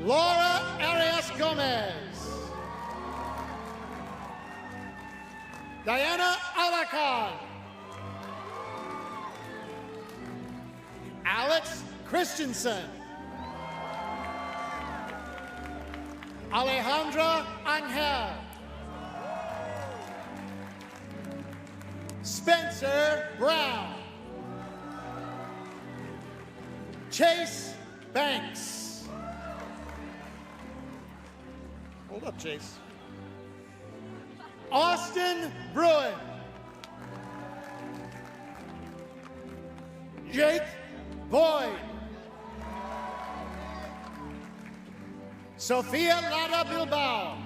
Laura Arias Gomez. Diana Alakan. Alex Christensen. Alejandra Angel. Spencer Brown. Chase Banks. Hold up, Chase. Austin Bruin. Jake Boyd. Sofia Lara Bilbao.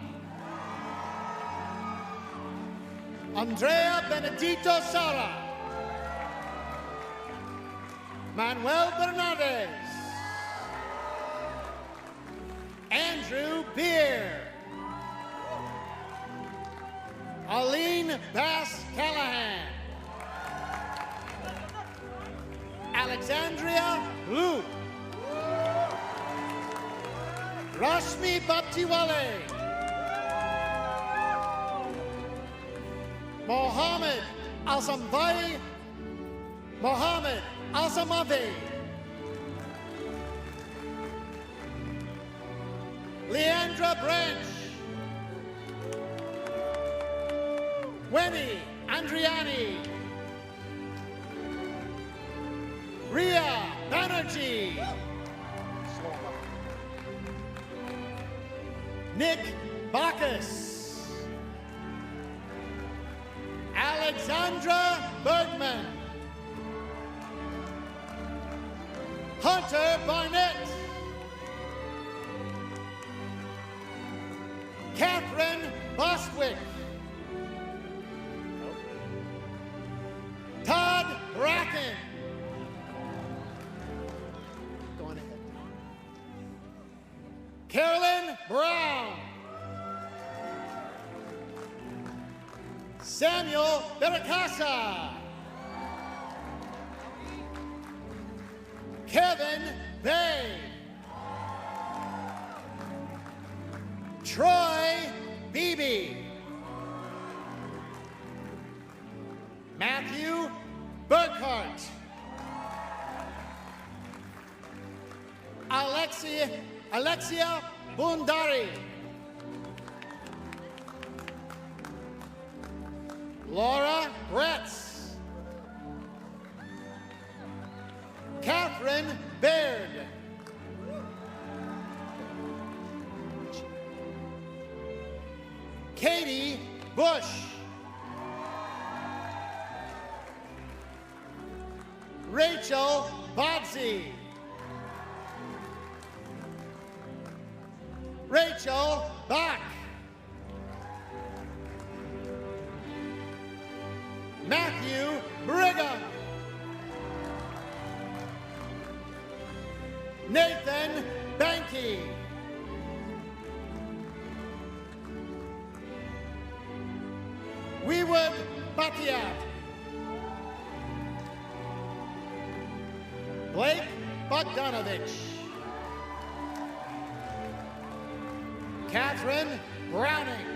Andrea Benedito Sara. Manuel Bernardes. Andrew Beer. Aline Bass Callahan. Alexandria Lu. Rashmi Baptiwale. Mohammed Alsambai. Mohammed Alsamavi. Leandra Branch. Winnie Andriani, Ria Banerjee, Nick Bacchus, Alexandra Bergman, Hunter Barnett, Catherine Bostwick, Todd Bracken, going ahead, Carolyn Brown, Samuel Beracasa, Kevin Bay, Troy Beebe, Matthew Burkhart, Alexia Bundari, Laura Retz, Catherine Baird, Katie Bush, Rachel Bodsey, Rachel Bach, Matthew Brigham, Nathan Banky, Weewood Batiat, Blake Bogdanovich, Catherine Browning,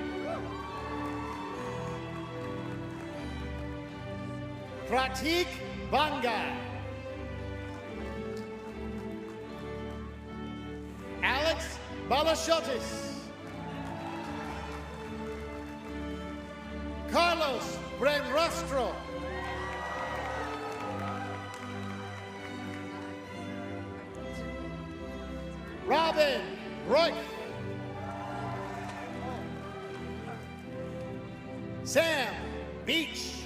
Pratik Banga, Alex Balashotis, Carlos Brenrostro, Robin Roy, Sam Beach,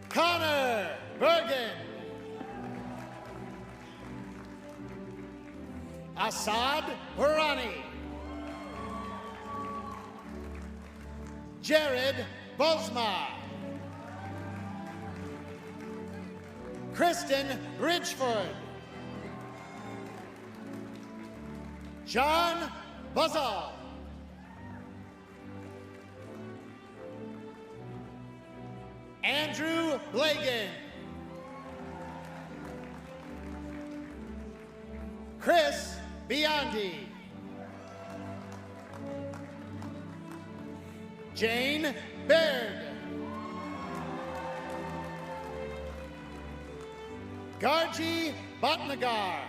Connor Bergen, Assad Harani, Jared Bosma, Kristen Bridgeford, John Buzzall, Andrew Blagan, Chris Biondi, Jane Baird, Garji Bhatnagar,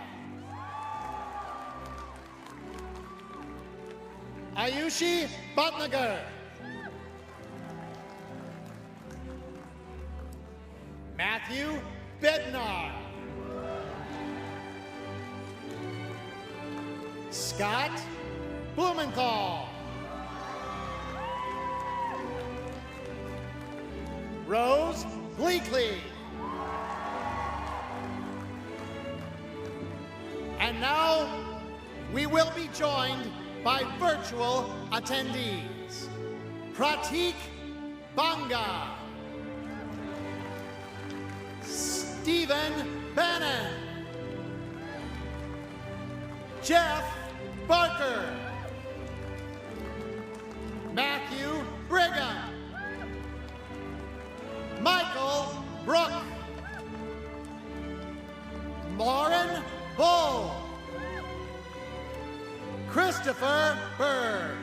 Ayushi Bhatnagar, Matthew Bednar, Scott Blumenthal, Rose Bleakley, and now we will be joined by virtual attendees. Pratik Banga, Stephen Bannon, Jeff Barker, Matthew Brigham, Michael Brook, Lauren Bull, Christopher Bird,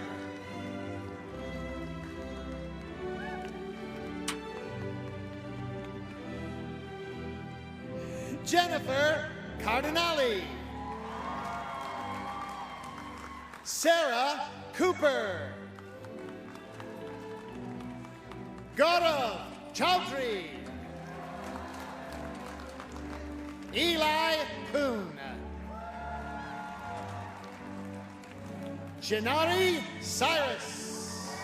Jennifer Cardinale, Sarah Cooper, Gaurav Chaudhary, Eli Kuhn, Shinari Cyrus,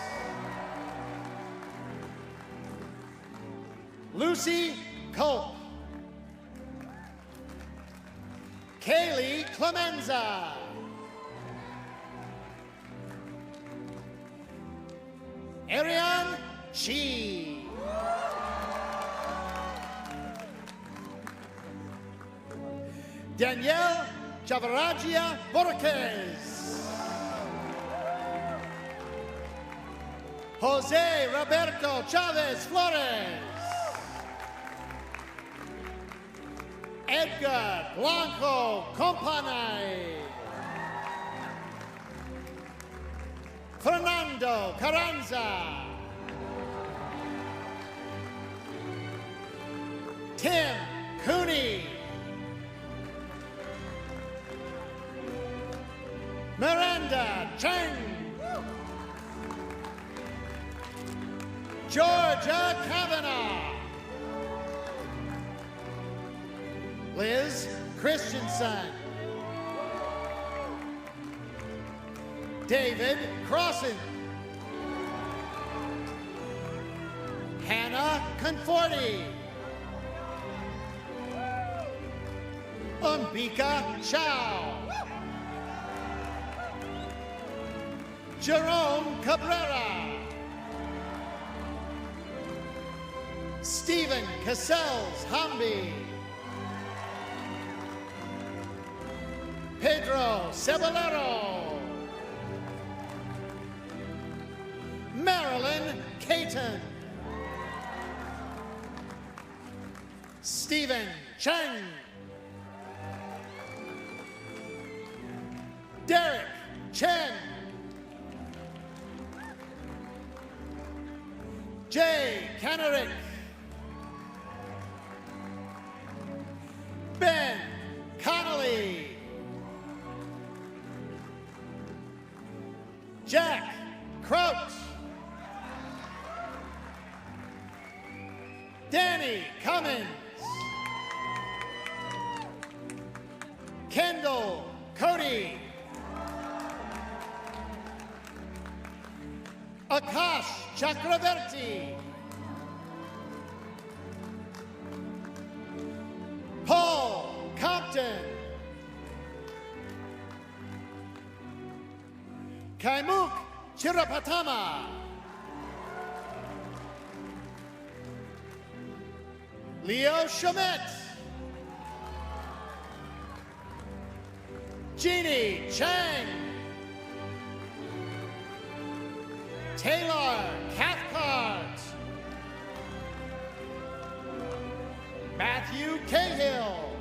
Lucy Culp, Kaylee Clemenza, Ariane Chi, Danielle Chavarajia Borges, Jose Roberto Chavez Flores, Edgar Blanco Companay, Fernando Carranza, Tim Cooney, Miranda Cheng, Georgia Kavanaugh, Liz Christensen, David Crossan, Hannah Conforti, Umbika Chow, Jerome Cabrera, Stephen Cassels Hamby, Pedro Ceballero, Marilyn Caton, Stephen Cheng, Derek Chen, Jay Canerick, Ben Connolly, Jack Crouch, Danny Cummins, Kendall Cody, Akash Chakraverti, Paul Compton, Kaimuk Chirapatama, Leo Schmidt, Jeannie Chang, Taylor Cathcart, Matthew Cahill,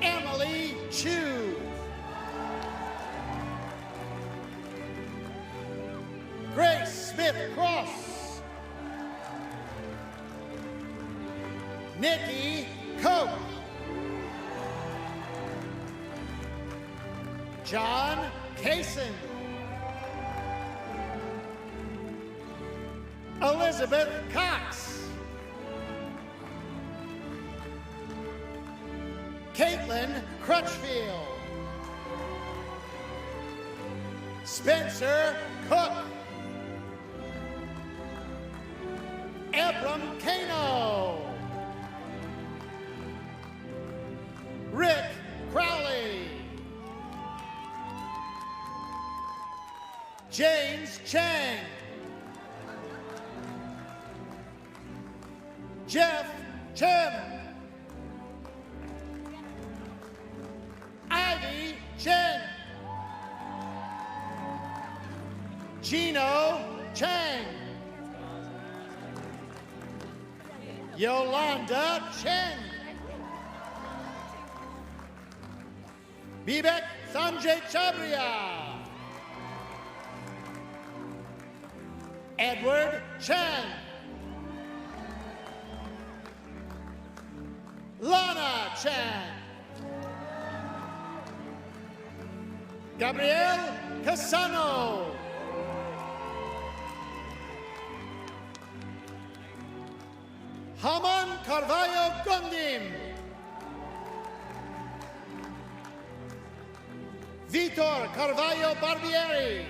Emily Chu, Grace Smith Cross, Nikki Cope, John Kaysen, Elizabeth Cox, Caitlin Crutchfield, Spencer Cook, Abram Kano, Rick Crowley, James Chang, Jeff Chen, Ivy Chen, Gino Chang, Yolanda Chen, Bibek Sanjay Chabria, Edward Chan, Lana Chan, Gabriel Casano, Haman Carvalho Gondim. Vitor Carvalho Barbieri.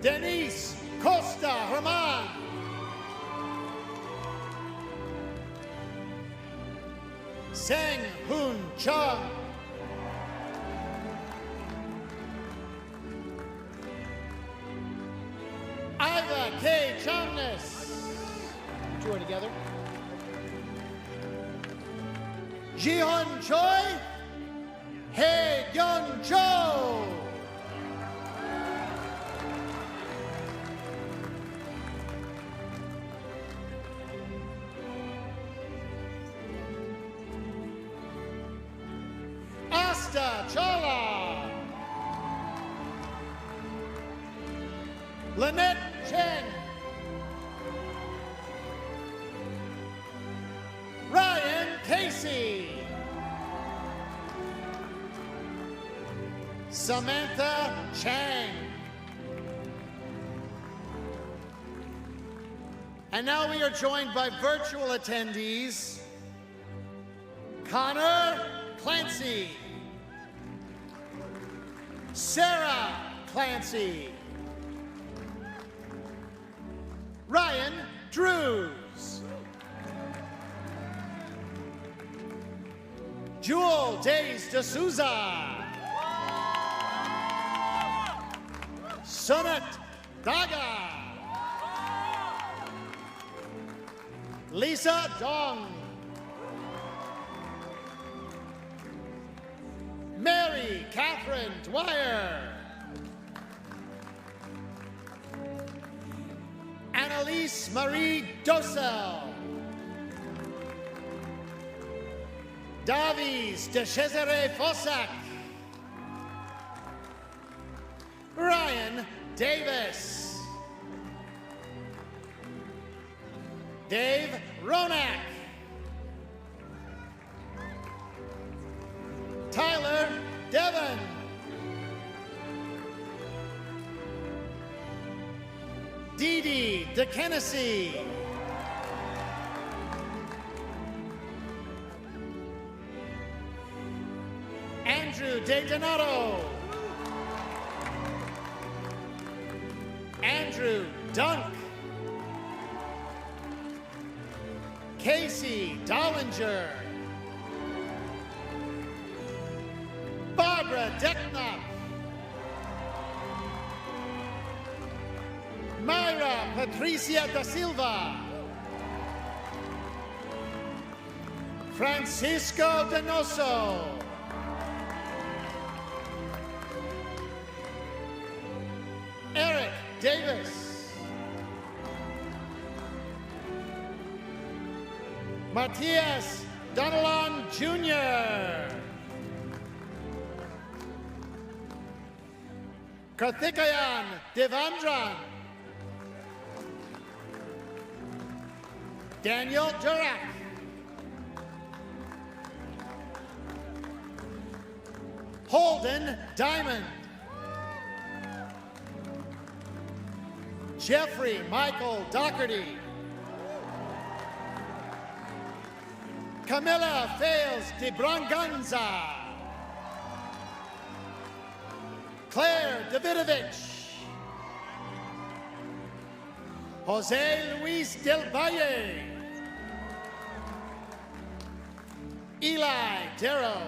Denise Costa Herman. Sang Hoon Chung. Iva K. Chomness. Two are together. Jihyun Choi. Hae Gyun Cho. Asta Chola. Lynette Chen. Ryan Casey. Samantha Chang. And now we are joined by virtual attendees. Connor Clancy. Sarah Clancy. Ryan Drews. Jewel Days D'Souza. Sunat Daga. Lisa Dong. Mary Catherine Dwyer. Annalise Marie Dosel. Davies de Cesare Fossack. Ryan Davis. Dave Ronak. Tyler Devon. Dee Dee DeKennessy. Andrew De Donato. Andrew Dunk. Casey Dollinger. Barbara Decknop. Myra Patricia da Silva. Francisco Donoso. Eric Davis. Matthias Donalon Jr. Karthikayan Devandran. Daniel Durak. Holden Diamond. Jeffrey Michael Doherty. Camilla Fales de Branganza. Claire Davidovich. Jose Luis Del Valle. Eli Darrow.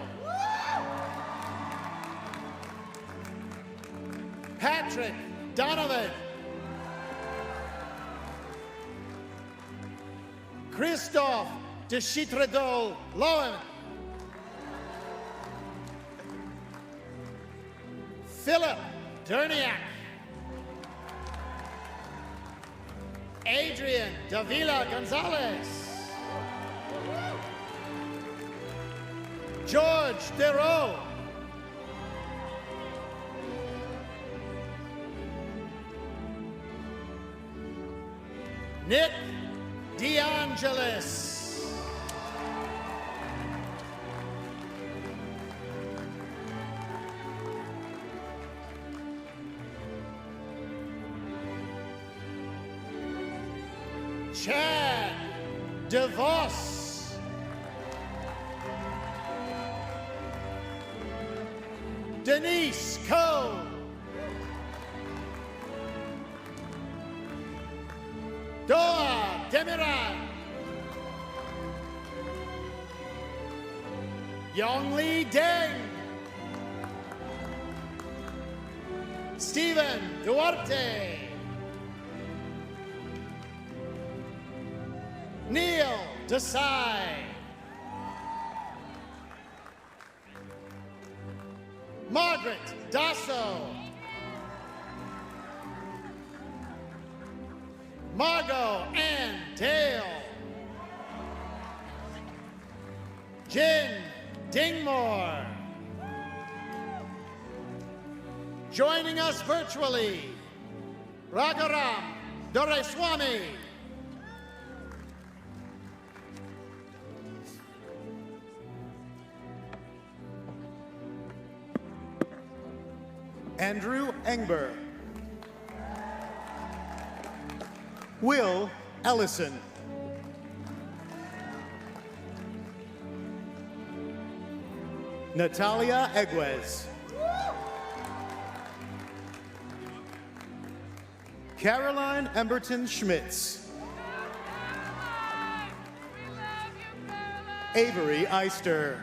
Patrick Donovan. Christophe de Chitredol Lowen. Philip Derniak. Adrian Davila Gonzalez. George Theroux. Nick DeAngelis. Chad DeVos. Denise Coe. Doa Demiran. Yongli Deng. Stephen Duarte. Neil Desai. Margaret Dasso. Margot Ann Dale. Jin Dingmore. Joining us virtually, Ragaram Doraiswamy. Andrew Engber. Will Ellison. Natalia Eguez. Caroline Emberton Schmitz. Avery Eister.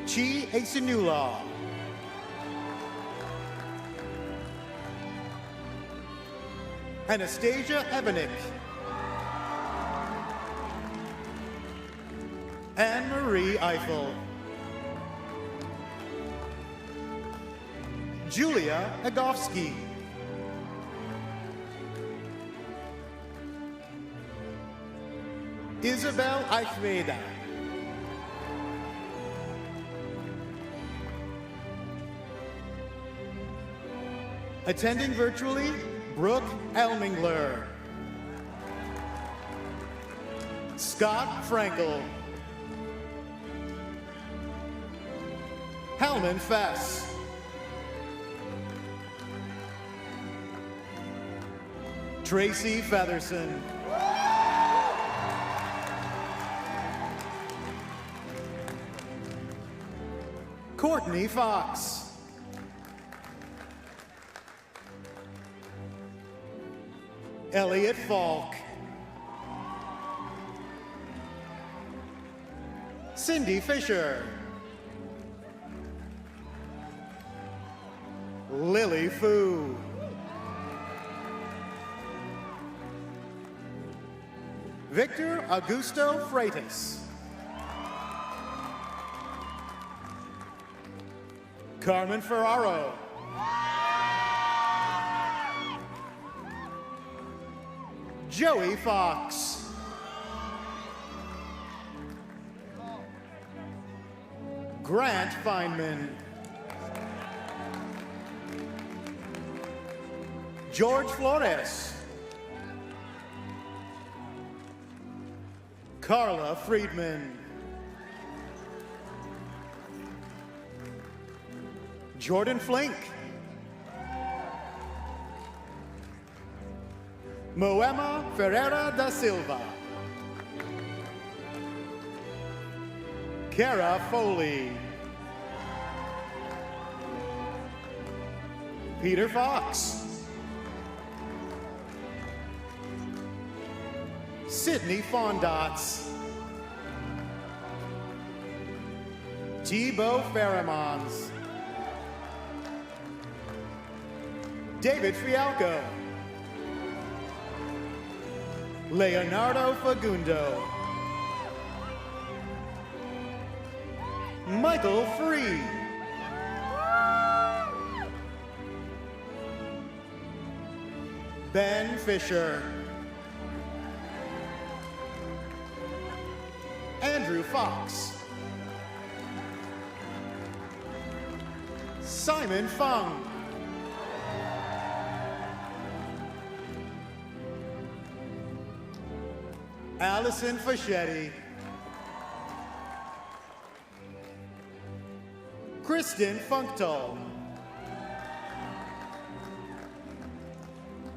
Chi Asinula. Anastasia Evanick. Anne-Marie Eiffel. Julia Agofsky. Isabel Eichweder. Attending virtually, Brooke Elmingler. Scott Frankel. Hellman Fess. Tracy Featherson. Courtney Fox. Elliot Falk. Cindy Fisher. Lily Fu. Victor Augusto Freitas. Carmen Ferraro. Joey Fox. Grant Feynman. George Flores. Carla Friedman. Jordan Flink. Moema Ferreira da Silva. Kara Foley. Peter Fox. Sydney Fondots. Thibaut Faramons. David Fialco. Leonardo Fagundo. Michael Free. Ben Fisher. Andrew Fox. Simon Fung. Allison Fischetti. Kristen Funktal.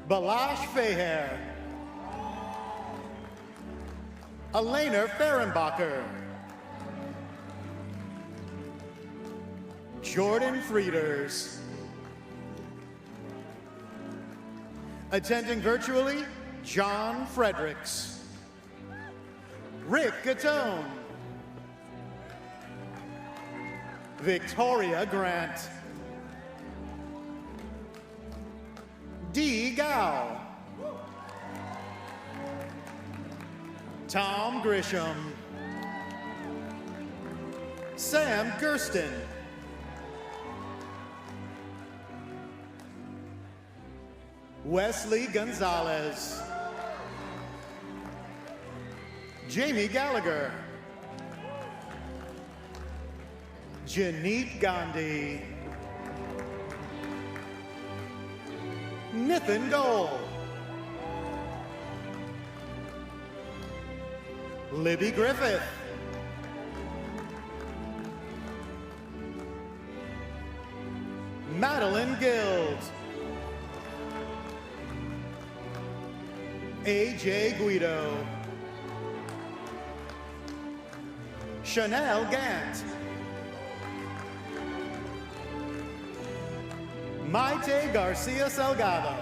Balash Feher, Elena Fehrenbacher, Jordan Frieders. Attending virtually, John Fredericks, Rick Gatone, Victoria Grant, Dee Gao, Tom Grisham, Sam Gersten, Wesley Gonzalez, Jamie Gallagher, Janeet Gandhi, Nithin Dole, Libby Griffith, Madeline Guild, AJ Guido, Chanel Gant, Maite Garcia Salgado,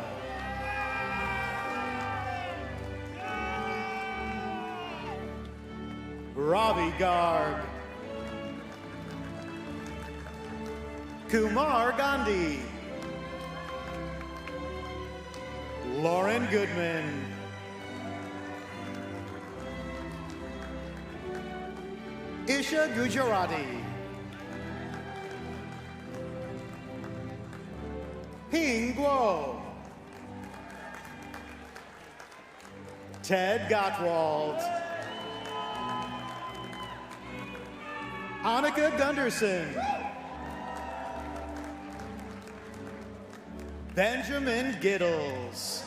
Ravi Garg, Kumar Gandhi, Lauren Goodman, Isha Gujarati, Ping Guo, Ted Gottwald, Annika Gunderson, Benjamin Giddles,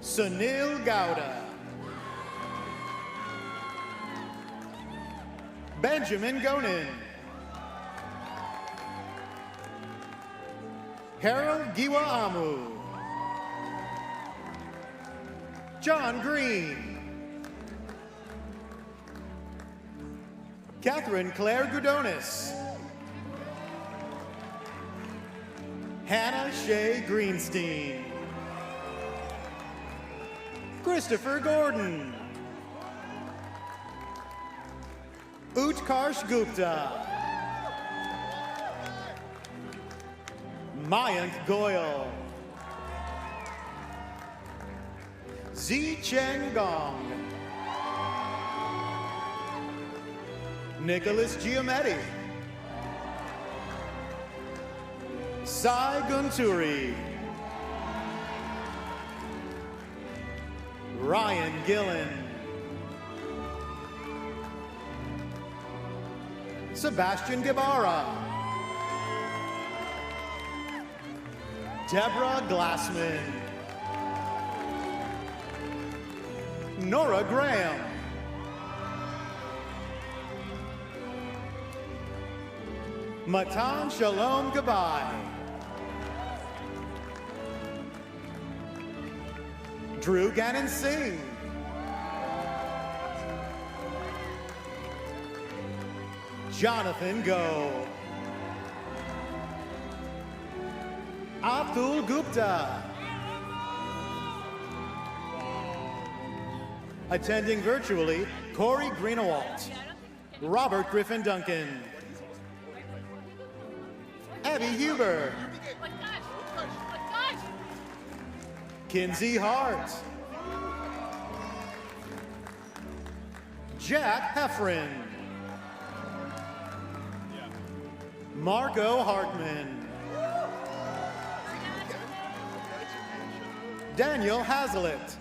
Sunil Gowda, Benjamin Gonin, Harold Giwa Amu, John Green, Catherine Claire Gudonis, Hannah Shea Greenstein, Christopher Gordon, Utkarsh Gupta, Mayank Goyal, Zi Cheng Gong, Nicholas Giametti, Sai Gunturi, Ryan Gillen, Sebastian Guevara, Deborah Glassman, Nora Graham, Matan Shalom Gabai, Drew Gannon Singh, Jonathan Go, Abdul Gupta, attending virtually, Corey Greenawalt, Robert Griffin Duncan, Abby Huber, Kinsey Hart, Jack Heffron, Marco Hartman, Daniel Hazlitt,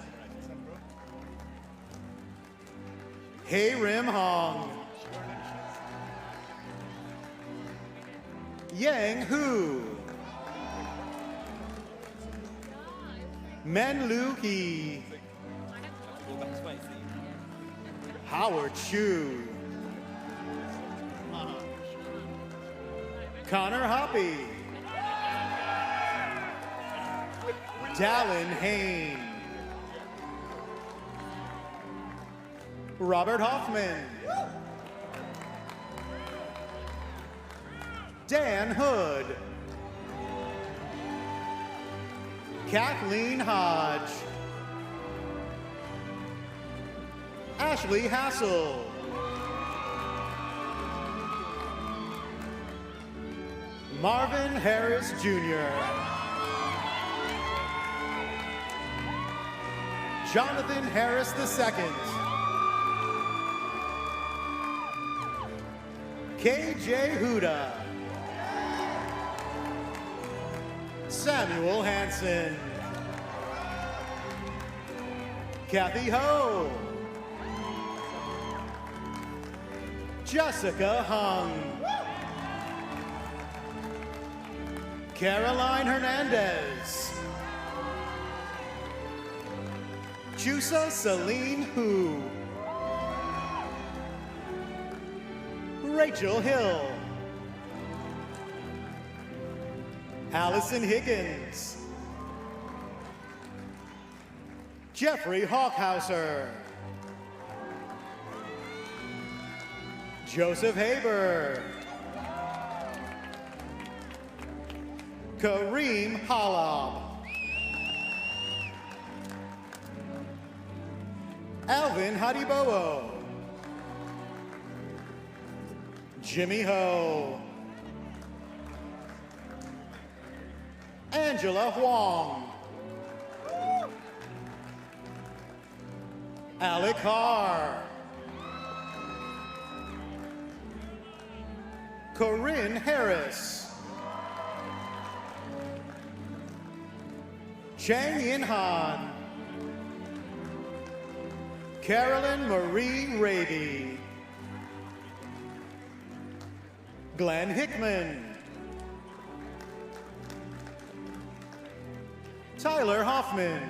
Hey Rim Hong, Yang Hu, Men Lu He, Howard Chu, Connor Hoppy, Dallin Hain. Robert Hoffman. Dan Hood. Kathleen Hodge. Ashley Hassel. Marvin Harris Jr. Jonathan Harris II. KJ Huda. Samuel Hansen. Kathy Ho. Jessica Hung. Caroline Hernandez. Chusa Celine Hu. Rachel Hill. Allison Higgins. Jeffrey Hawkhauser. Joseph Haber. Kareem Halab. Alvin Hadibowo. Jimmy Ho. Angela Huang. Alec Carr. Corinne Harris. Chang Yin Han. Carolyn Marie Raby. Glenn Hickman. Tyler Hoffman.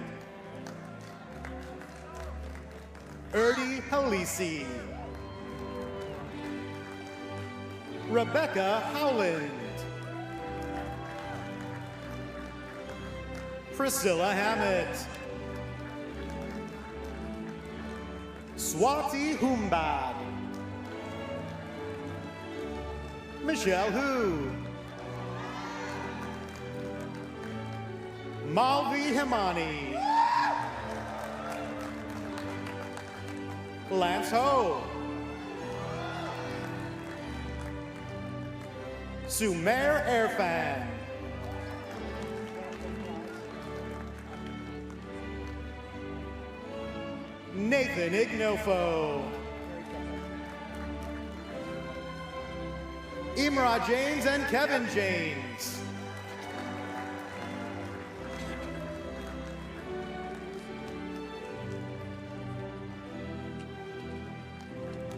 Erdi Halisi. Rebecca Howland. Priscilla Hammett. Swati Humbad. Michelle Hu. Malvi Himani. Lance Ho. Sumer Irfan. Nathan Ignofo. Imra James and Kevin James.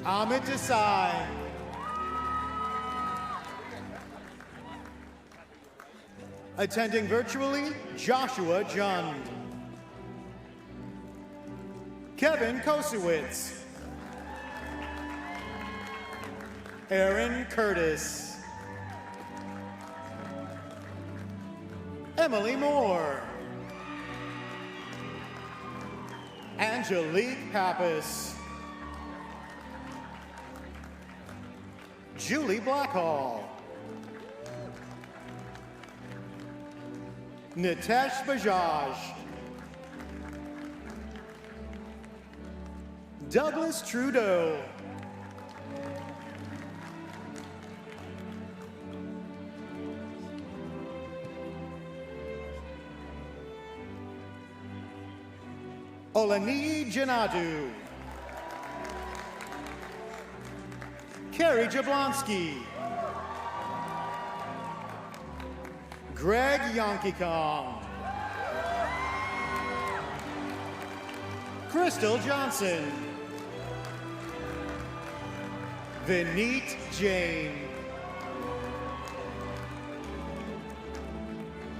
Amit Desai. Attending virtually, Joshua Jund. Kevin Kosowitz. Aaron Curtis. Emily Moore. Angelique Pappas. Julie Blackhall. Nitesh Bajaj. Douglas Trudeau. Olani Janadu. Carrie Jablonski. Greg Yonkikong. Crystal Johnson. Vineet Jain.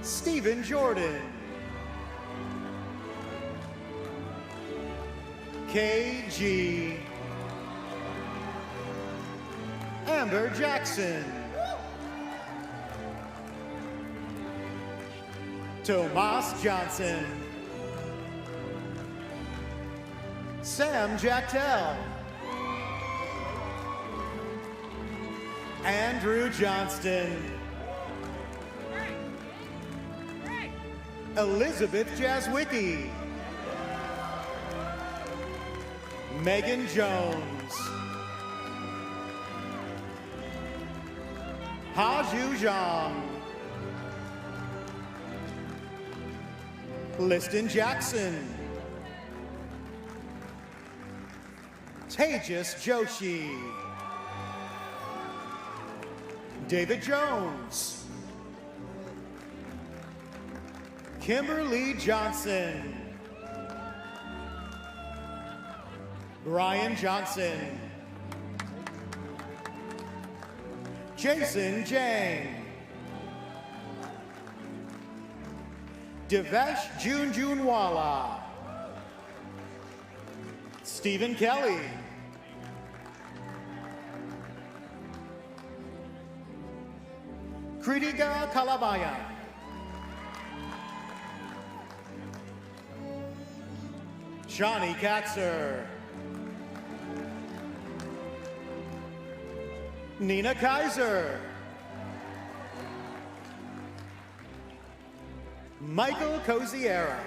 Stephen Jordan. KG. Amber Jackson. Tomas Johnson, Sam Jactel, Andrew Johnston, Elizabeth Jaswicki, Megan Jones, Haju Zhang, Liston Jackson, Tejas Joshi, David Jones, Kimberly Johnson, Brian Johnson, Jason Jang, Devesh Junjunwala, Stephen Kelly, Kritika Kalabaya, Shawnee Katzer, Nina Kaiser, Michael Coziera,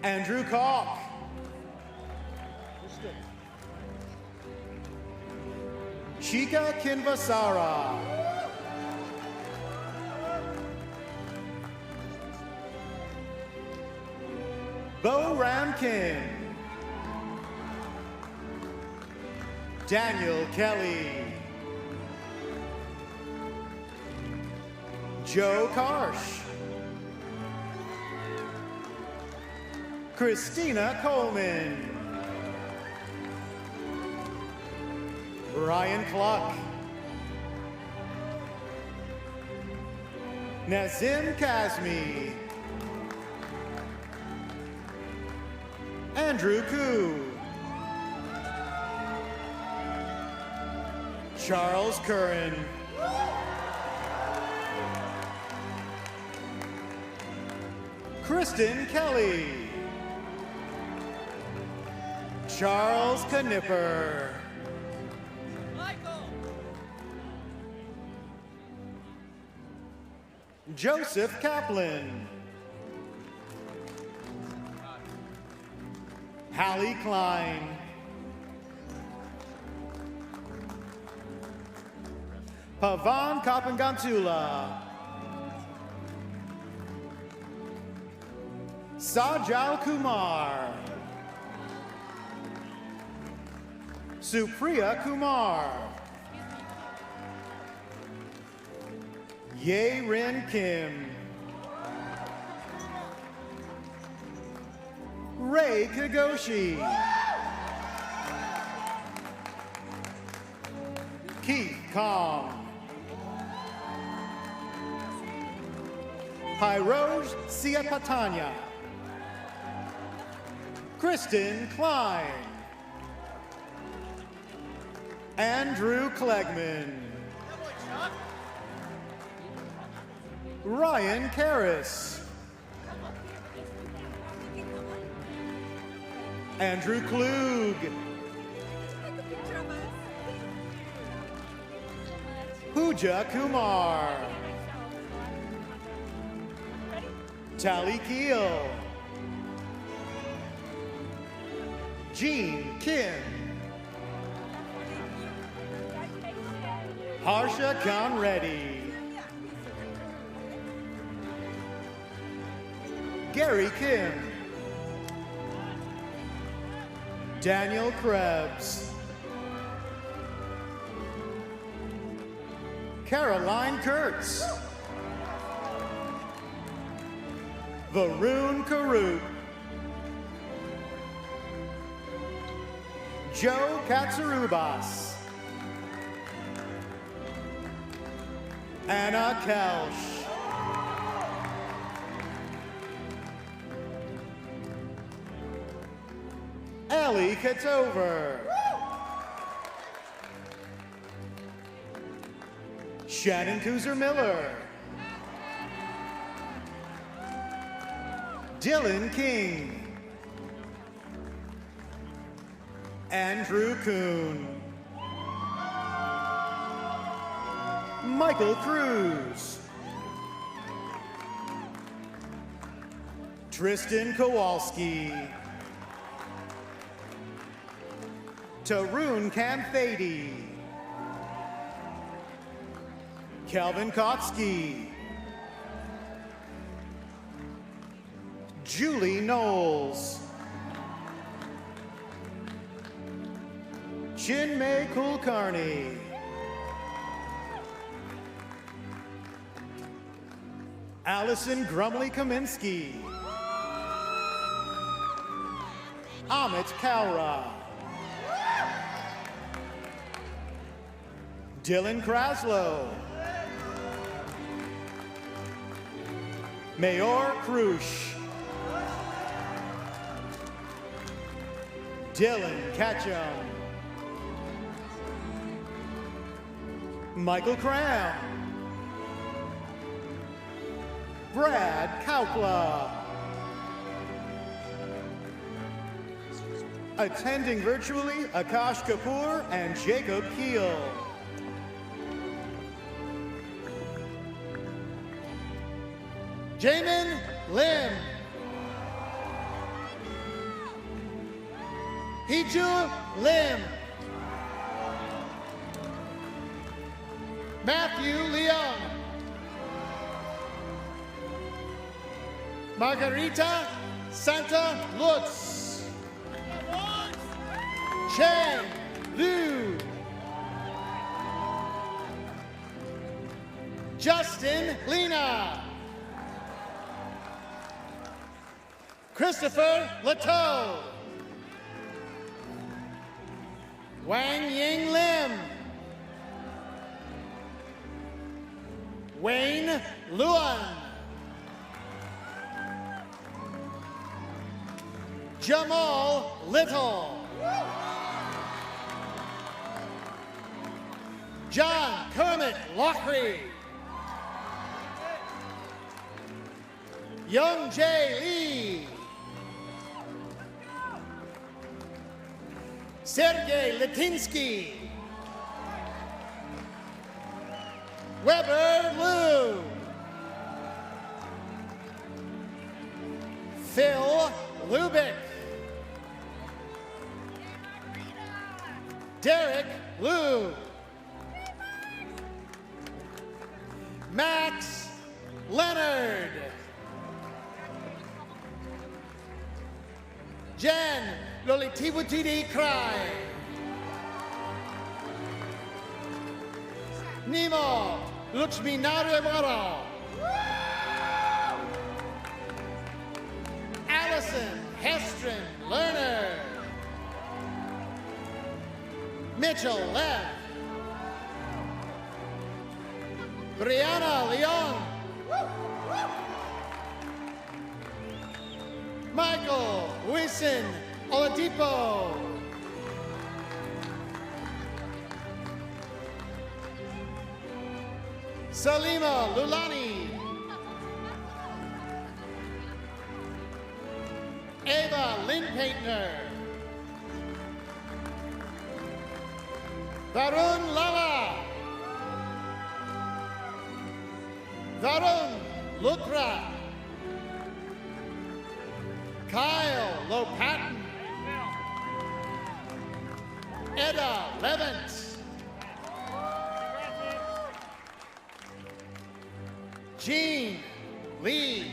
Andrew Koch, Chika Kinvasara, Bo Ramkin, Daniel Kelly, Joe Karsh, Christina Coleman, Ryan Cluck, Nazim Kazmi, Andrew Koo, Charles Curran, Kristen Kelly, Charles Knipper, Joseph Kaplan, Hallie Klein, Pavan Kapangantula, Sajal Kumar, Supriya Kumar, Ye Rin Kim, Ray Kagoshi, Keith Kong, Hiroj Siapatanya, Kristen Klein, Andrew Klegman, Ryan Karras, Andrew Klug, Pooja Kumar, Tally Keel, Jean Kim, Harsha Conreddy, Gary Kim, Daniel Krebs, Caroline Kurtz, Varun Karut, Joe Katsarubas, Anna Kelsch, Ellie Katover, Shannon Kuzer-Miller. Dylan King. Andrew Kuhn. Michael Cruz. Tristan Kowalski. Tarun Kamthady. Kelvin Kotsky. Julie Knowles. Chinmay Kulkarni. Allison Grumley-Kaminsky. Amit Kaura. Dylan Kraslow. Mayor Krush. Dylan Ketchum. Michael Cram. Brad Kaupla. Attending virtually, Akash Kapoor and Jacob Keel. Jamin Lim. Hiju Lim. Matthew Leung. Margarita Santa Lutz. Chen Liu. Justin Lena. Christopher Leteau. Wang Ying Lim. Wayne Luan. Jamal Little. John Kermit Lockery. Young Jae Lee. Sergei Litinsky. Weber Liu. Phil Lubick. Derek Liu. Max Leonard. Jen Lolitibutidi Cry. Nemo Lakshmi Narayana. Allison Hestron Lerner. Mitchell Lev. Brianna Leon. Michael Wisin Oladipo. Salima Lulani. Ava Lindpaintner. Varun Lala. Varun Luthra. Kyle Lopatin. Edda Levent. Jean Lee.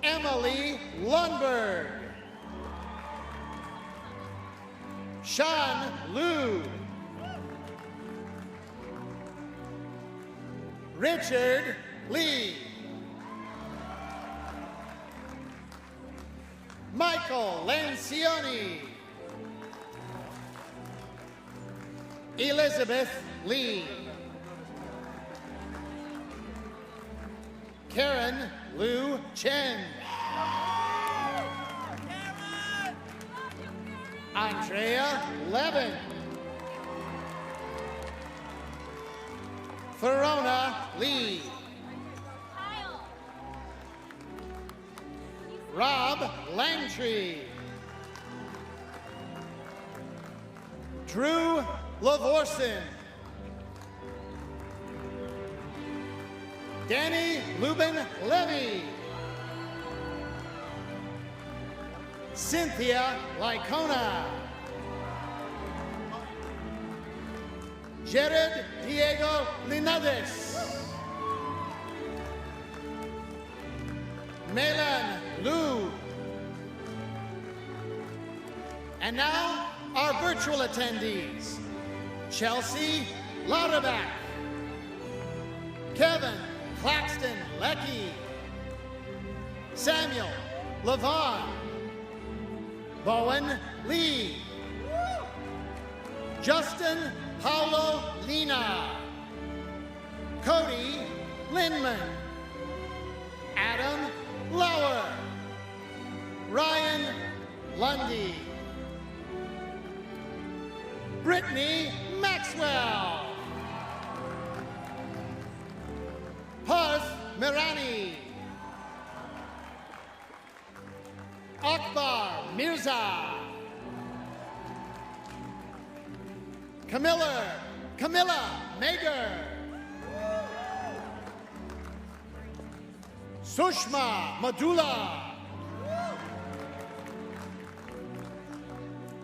Emily Lundberg. Sean Liu. Richard Lee. Michael Lancioni. Elizabeth Lee. Karen Liu Chen. Andrea Levin. Verona Lee. Rob Langtree. Drew Lavorson. Danny Lubin Levy. Cynthia Lycona. Jared Diego Linares. Melan Liu. And now, our virtual attendees. Chelsea Lauterbach. Kevin Claxton Leckie. Samuel Levon. Bowen Lee. Justin Paulo Lina. Cody Lindman. Adam Lauer. Ryan Lundy. Brittany Maxwell. Parth Mirani. Akbar Mirza. Camilla Mager. Sushma Madula.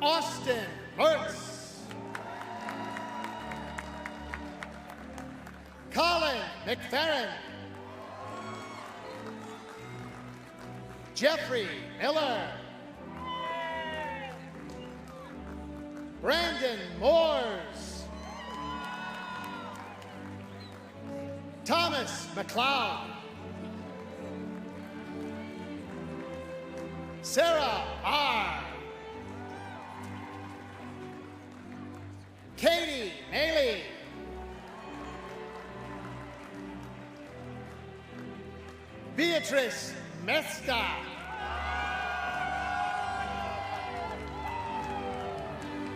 Austin Hertz. Colin McFerrin. Jeffrey Miller. Brandon Moores. Thomas McLeod. Sarah R. Katie Maley. Beatrice Mesta.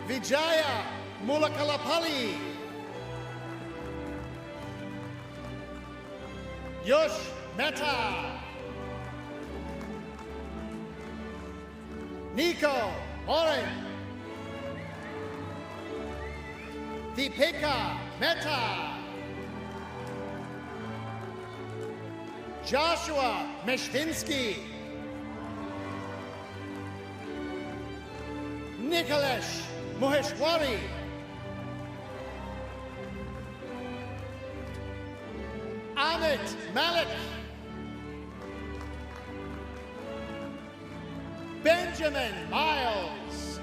Vijaya Mulakalapalli. Yosh Mehta. Nico Morin. Deepika Mehta. Joshua Meshvinsky. Nikolash Moheshwari. Amit Malik. Benjamin Miles.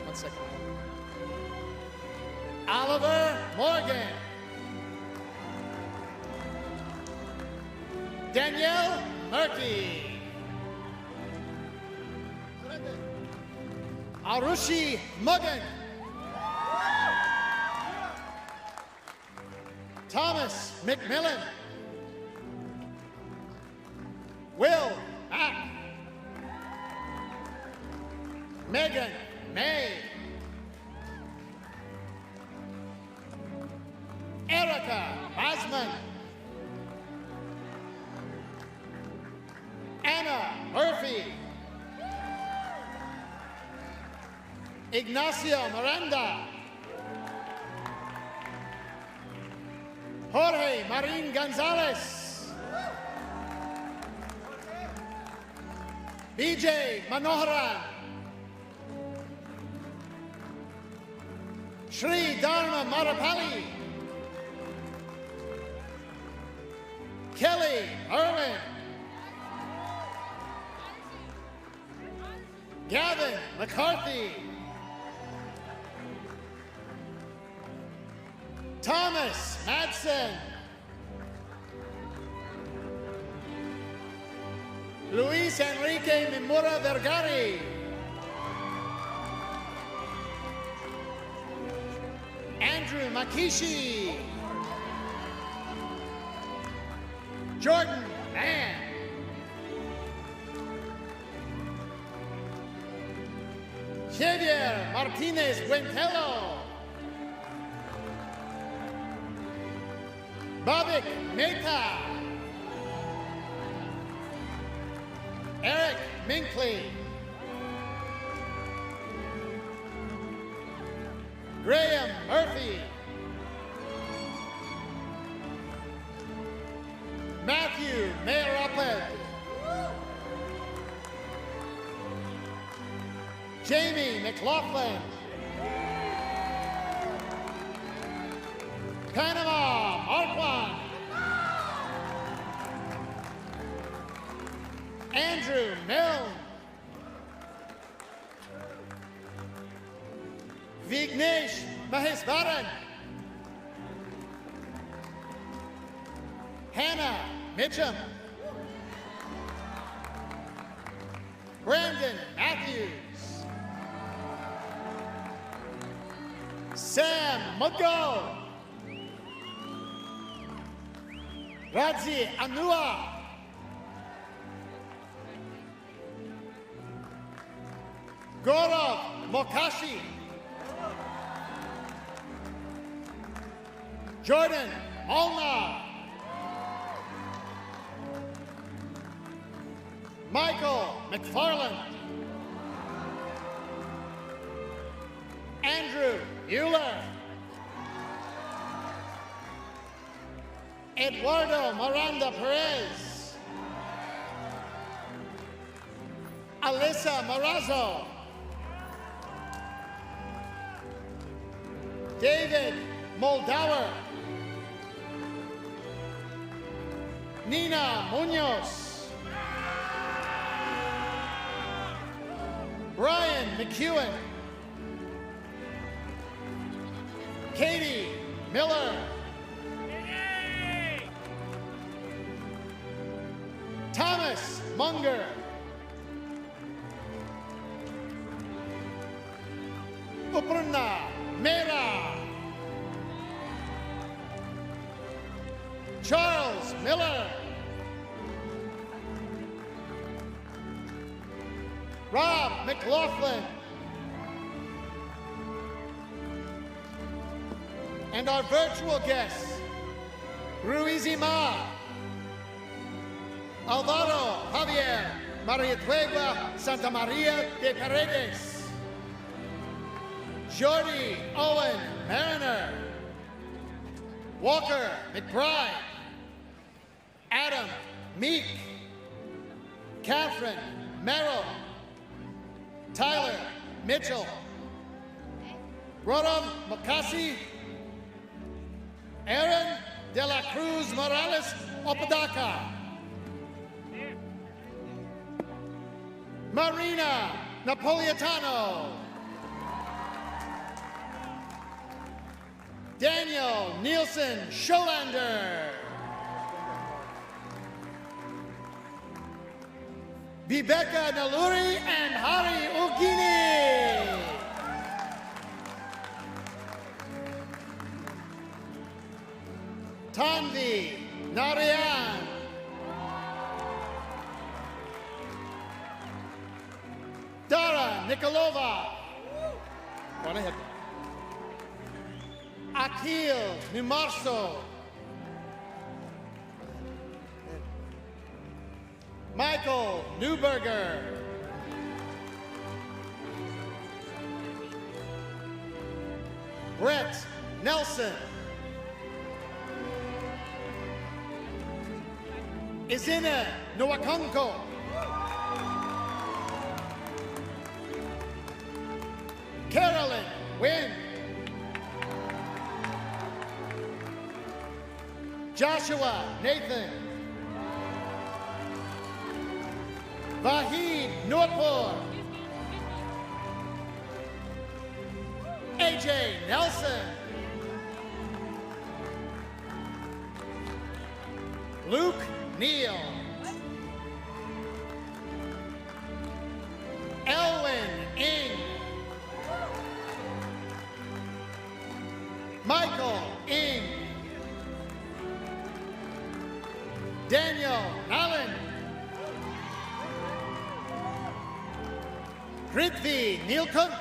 1 second. Oliver Morgan. Danielle Murphy. Arushi Muggan. Thomas McMillan. Will Mack. Megan May. Erica Osman. Anna Murphy. Ignacio Miranda. Jorge Marin Gonzalez. BJ Manoharan. Sri Dharma Marapalli. Kelly Irwin. Gavin McCarthy. Thomas Madsen. Luis Enrique Mimura Vergari. Andrew Makishi. Jordan Mann. Javier Martinez Buentello. Bhavik Mehta, Eric Minkley, Graham Murphy, Matthew Mayerapet, Jamie McLaughlin, Panama Marquand, Andrew Milne, Vignesh Maheswaran, Hannah Mitchum, Brandon Matthews, Sam Mudgo, Radzi Anua, Gaurav Mokashi, Jordan Molnar, Michael McFarland, Andrew Mueller, Eduardo Miranda Perez, Alyssa Marazzo, David Moldauer, Nina Munoz, Brian McEwen, Katie Miller, Thomas Munger, Uprna Mera, Charles Miller, Rob McLaughlin, and our virtual guests, Ruizima, Alvaro Javier Mariatuegua Santa Maria de Paredes, Jordy Owen Mariner, Walker McBride, Adam Meek, Catherine Merrill, Tyler Mitchell, Rodham Makasi, Aaron De La Cruz Morales Opadaka, Marina Napolitano, Daniel Nielsen Scholander, Viveka Naluri and Hari Ugini. Tanvi Narayan, Dara Nikolova, go ahead. Akil Numarso, Michael Newberger, Brett Nelson, Izina Nwakonko, Carolyn Wynn, Joshua Nathan, Vahid Nurpur, AJ Nelson, Luke Neal, Elwin Ng, Michael Ng, Daniel Allen, Prithvi Neelkant.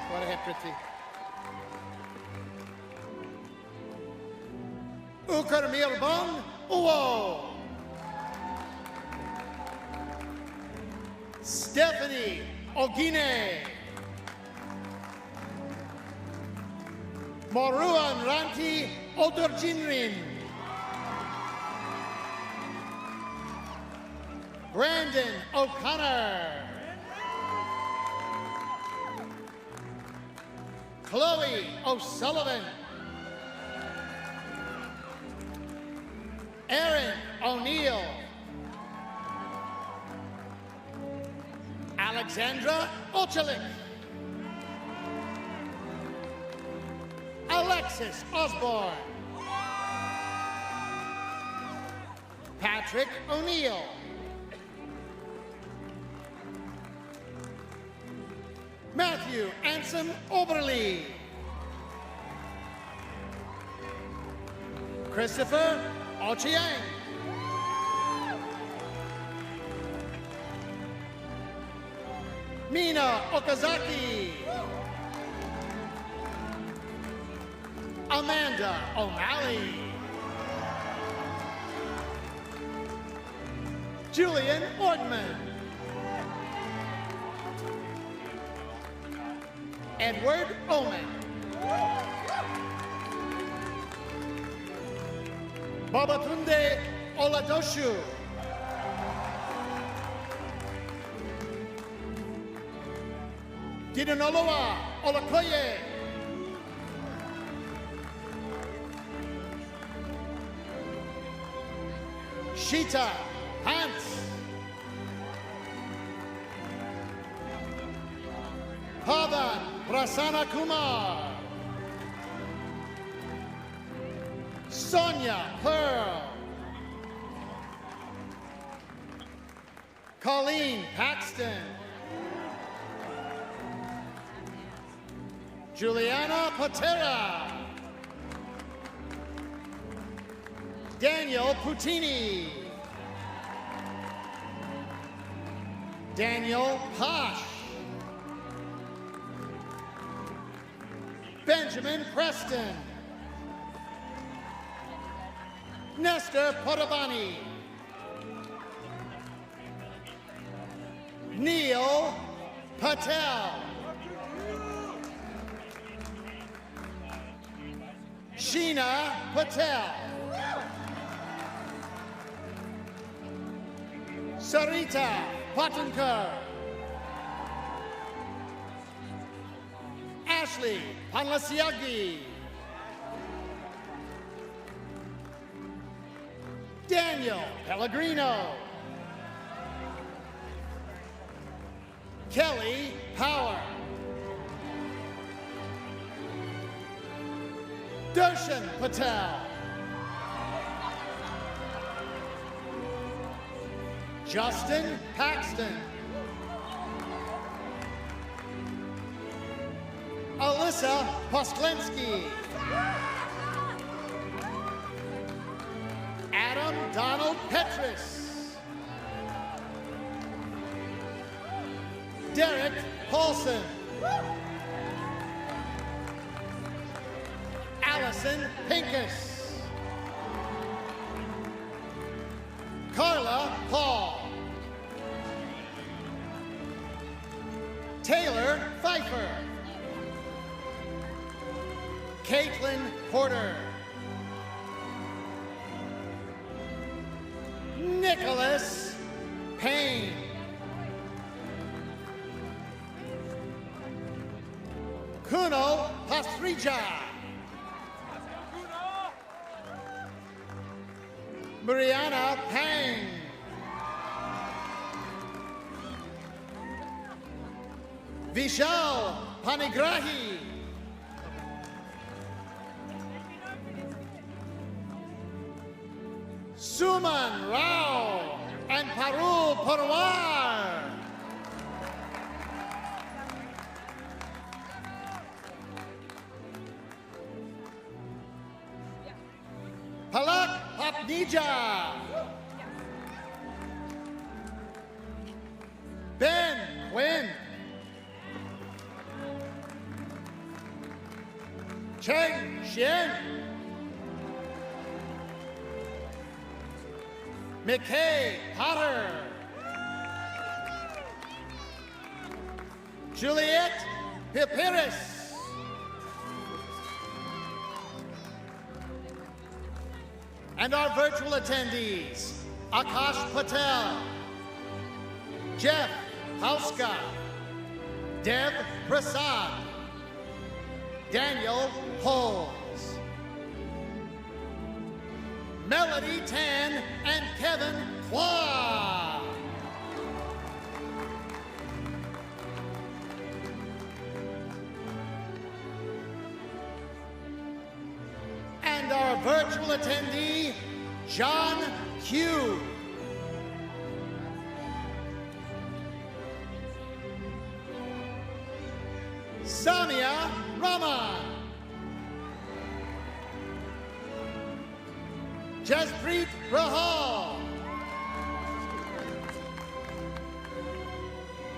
Go ahead, Prithvi. Ukermirbon Uwo. Stephanie Ogine. Moruan Ranti Odorjinrin. Brandon O'Connor. Chloe O'Sullivan. Aaron O'Neill. Alexandra Ochalik. Alexis Osborne. Patrick O'Neill. Matthew Anson Oberly. Christopher Ochiang. Mina Okazaki. Amanda O'Malley. Julian Ortman. Edward Oman. Babatunde Oladoshu. Didanoloa Olakoye. Sheeta Hans. Pavan Prasanna Kumar. Sonia Pearl. Colleen Paxton. Juliana Patera. Daniel Putini. Daniel Posh. Benjamin Preston. Nestor Potavani. Neil Patel. Sheena Patel. Sarita Patankar. Ashley Panlasiagi. Daniel Pellegrino. Kelly Power. Darshan Patel. Justin Paxton. Alyssa Posklensky. Adam Donald Petrus. Derek Paulson. Allison Pincus. Carla Paul. Taylor Pfeiffer. Caitlin Porter. Nicholas Payne. Kuno Pastrija. Mariana Pang. Vishal Panigrahi. Suman Rao and Parul Parwar. Palak Papnija. Ben Quinn. Cheng Xian. McKay Potter. Juliet Pipiris. And our virtual attendees, Akash Patel, Jeff Hauska, Dev Prasad, Daniel Holmes, Melody Tan, and Kevin Hua. And our virtual attendee, John Q. Samia Rahman. Jaspreet Rahal.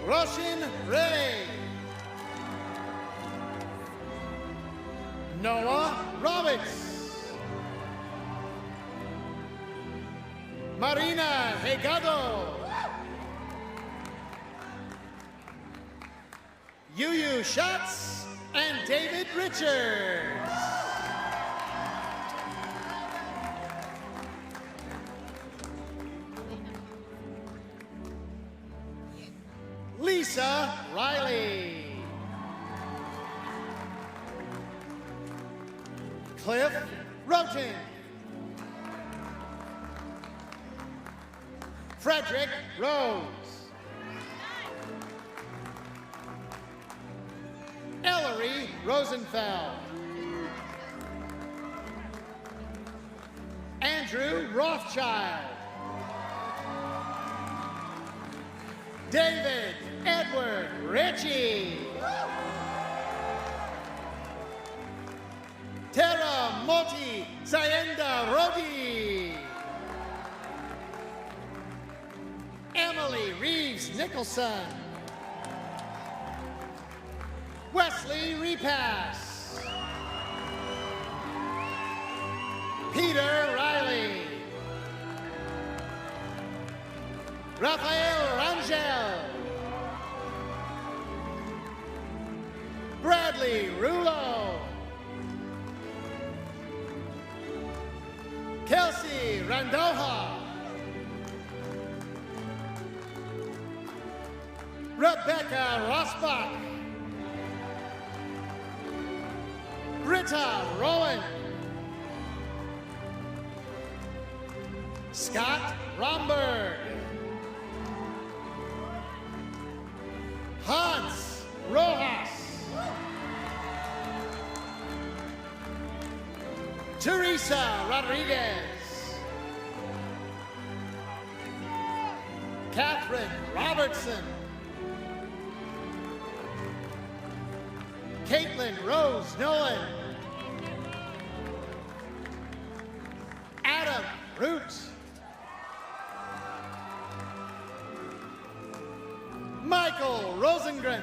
Roshin Ray. Noah Roberts. Marina Hegado. Yu Schatz and David Richards. Lisa Riley. Cliff Roten. Frederick Rose. Ellery Rosenfeld. Andrew Rothschild. David Edward Ritchie. Tara Moti Zayenda Rodi. Emily Reeves Nicholson. Wesley Repass. Peter Riley. Rafael Rangel. Bradley Rulo. Kelsey Randoha. Rebecca Rosbach. Britta Rowan. Scott Romberg. Hans Rojas. Teresa Rodriguez. Catherine Robertson. Caitlin Rose Nolan. Adam Root. Michael Rosengren.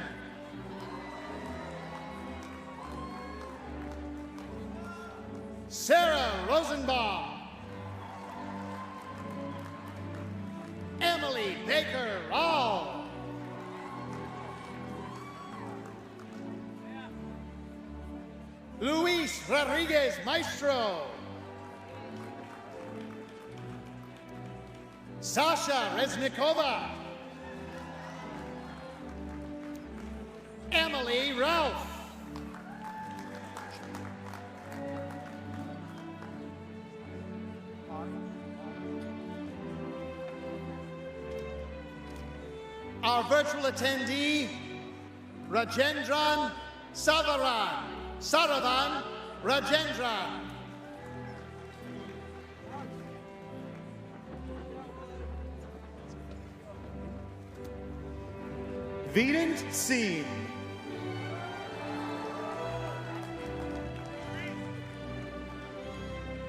Sarah Rosenbaum. Emily Baker Rall. Luis Rodriguez Maestro. Sasha Reznikova. Emily Ralph. Our virtual attendee, Rajendran Saravan Rajendran. Vedant Singh.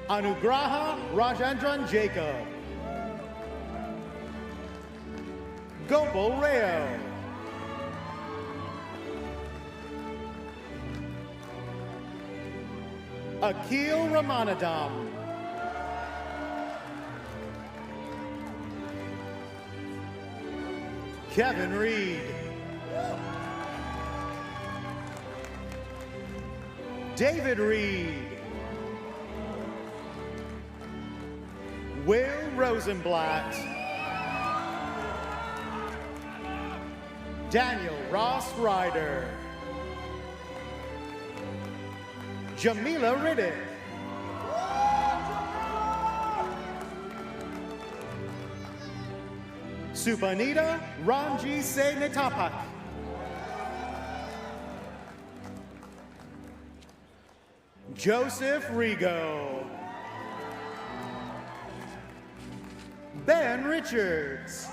Anugraha Rajendran Jacob. Gopal Rayo. Akil Ramanadam. Kevin Reed, David Reed, Will Rosenblatt, Daniel Ross Ryder, Jamila Riddick, Supanita Ranji Senetapak, Joseph Rigo, Ben Richards,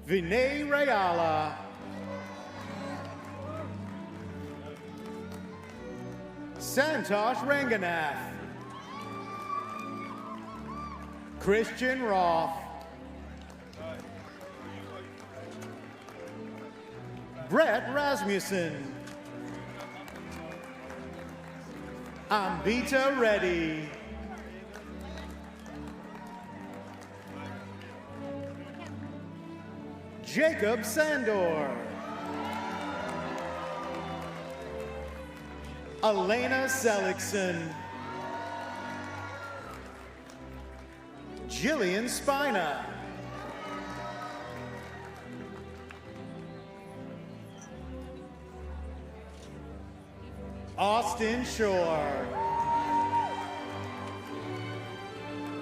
Vinay Rayala, Santosh Ranganath, Christian Roth, Brett Rasmussen, Ambita Reddy, Jacob Sandor, Elena Seligson, Jillian Spina, Austin Shore,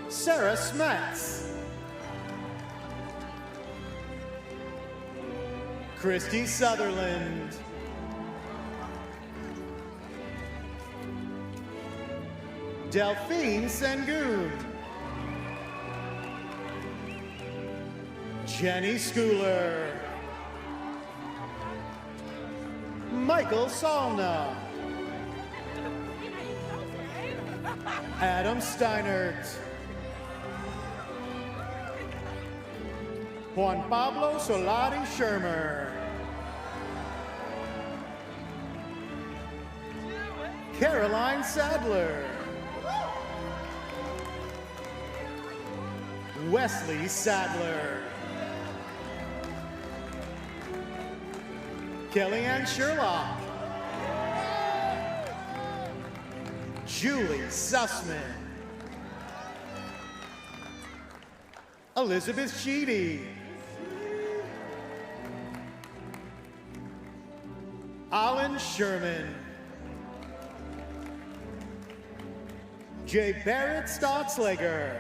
Sarah Smets, Christy Sutherland, Delphine Sengun, Jenny Schooler, Michael Salna, Adam Steinert, Juan Pablo Solari Shermer, Caroline Sadler, Wesley Sadler, Kellyanne Sherlock, Julie Sussman, Elizabeth Sheedy, Alan Sherman, J. Barrett Stotzlager,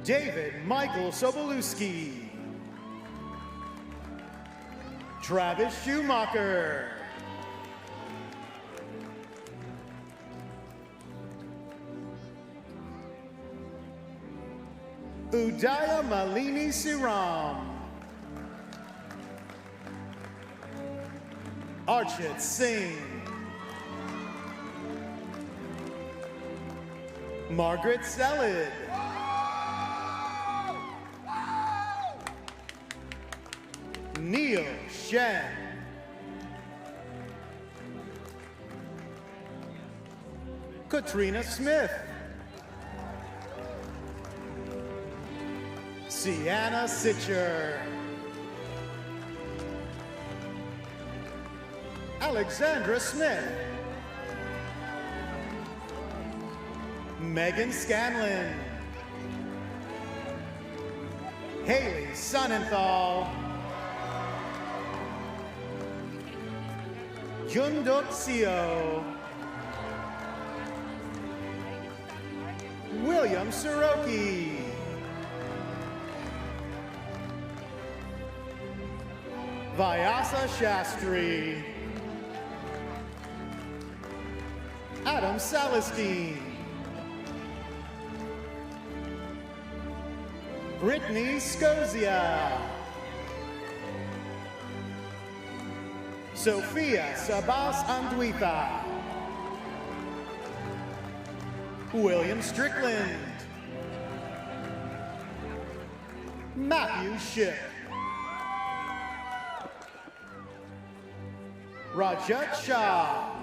David Michael Sobolewski, Travis Schumacher, Udaya Malini Siram, Archit Singh, Margaret Selid, Neil Shen, Katrina Smith, Sienna Sitcher, Alexandra Smith, Megan Scanlon, Haley Sonnenthal, Yunduk Seo, William Siroki, Vyasa Shastri, Adam Salestein, Brittany Scosia, Sophia Sabas Anduita, William Strickland, Matthew Ship, Rajat Shah,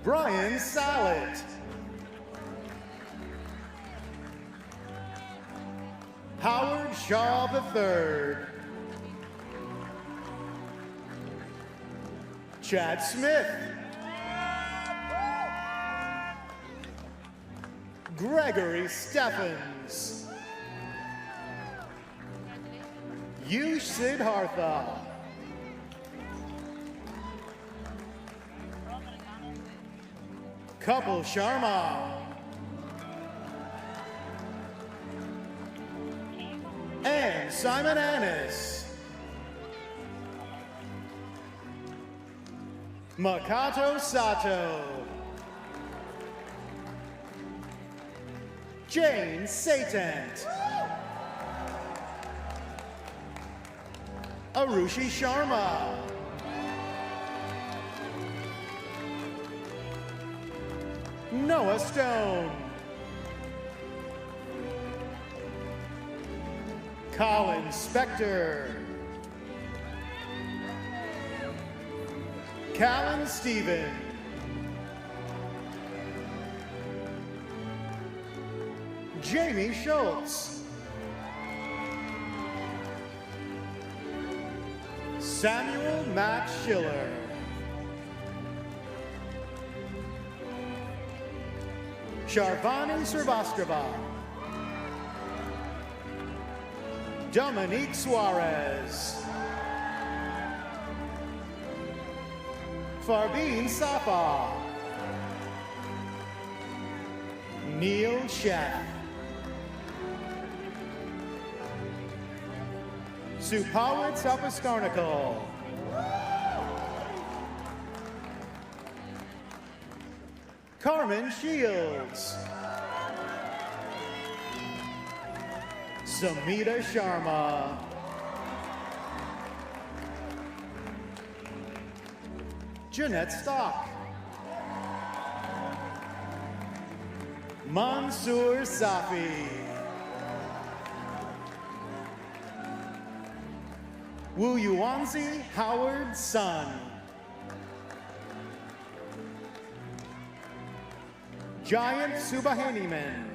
Brian Sallet. Howard Shaw III. Chad Smith. Gregory Steffens. Yush Siddhartha. Kapil Sharma. And Simon Annis. Makato Sato. Jane Satant. Arushi Sharma. Noah Stone. Colin Spector. Callan Stephen. Jamie Schultz. Samuel Matt Schiller. Sharvani Srivastava. Dominique Suarez. Farbeen Safa. Neil Schaff. Supawit Sapaskarnikal. Carmen Shields. Samita Sharma. Jeanette Stock. Mansoor Safi. Wu Yuanzi Howard Sun. Giant Subahaniman.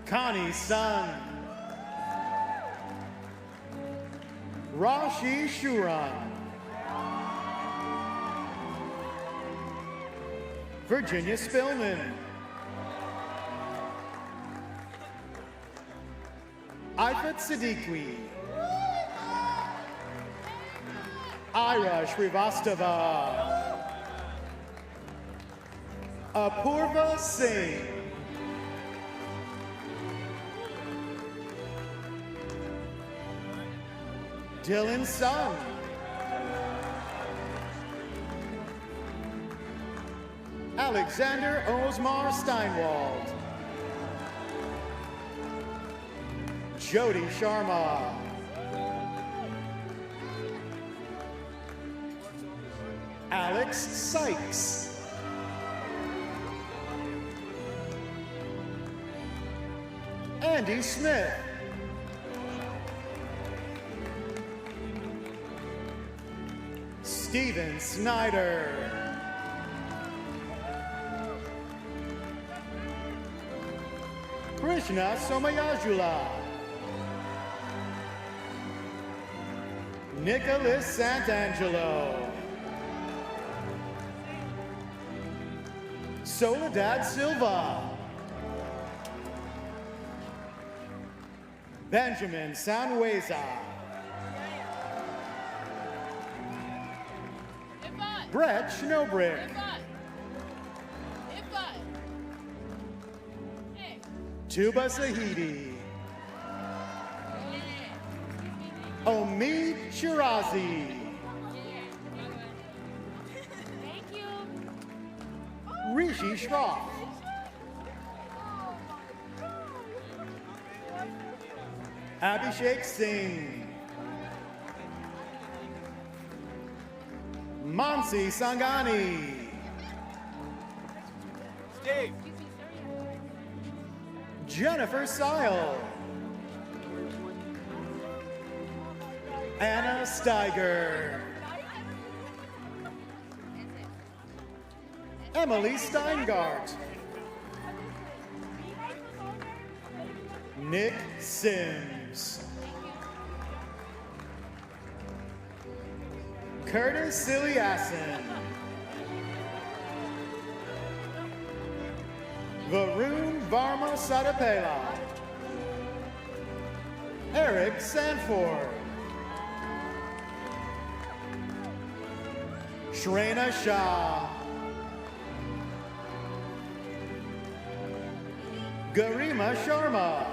Connie Sun. Rashi Shuran. Virginia Spillman. Ifat Siddiqui. Ira Srivastava. Apurva Singh. Dylan Sung. Alexander Osmar Steinwald. Jody Sharma. Alex Sykes. Andy Smith. Steven Snyder. Krishna Somayajula. Nicholas Santangelo. Soledad Silva. Benjamin Sanweza. Brett Schnobrick. Tuba Sahidi. Omid Shirazi. Rishi Shroff. Abhishek Singh. Mansi Sangani. Steve. Jennifer Sile. Anna Steiger. Emily Steingart. Nick Sims. Curtis Siliasin. Varun Varma Sadapela. Eric Sanford. Shrena Shah. Garima Sharma.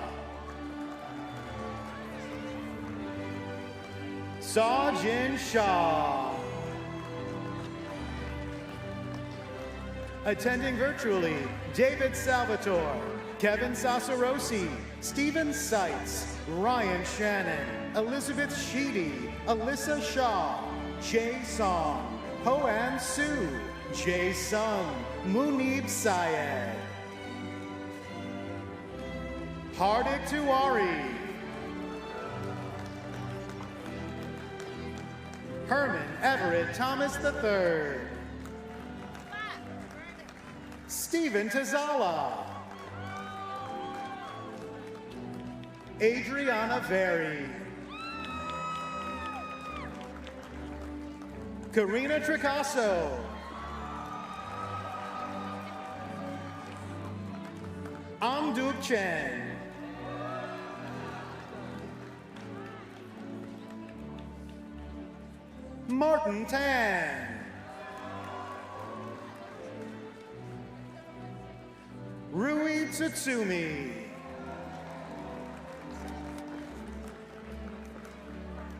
Sajin Shah. Attending virtually, David Salvatore, Kevin Sasarosi, Stephen Seitz, Ryan Shannon, Elizabeth Sheedy, Alyssa Shaw, Jay Song, Hoan Su, Jay Sung, Munib Syed, Hardik Tiwari, Herman Everett Thomas III, Stephen Tazala, Adriana Veri, Karina Tricasso, Amduk Chen, Martin Tan, Rui Tsutsumi,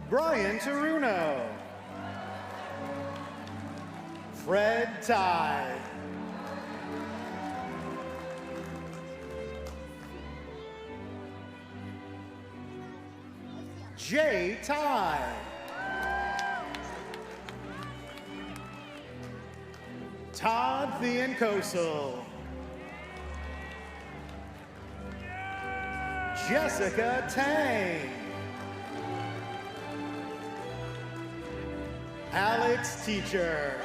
Brian Taruno, Fred Ty, Jay Ty, Todd Theankosel, Jessica Tang, Alex Teacher,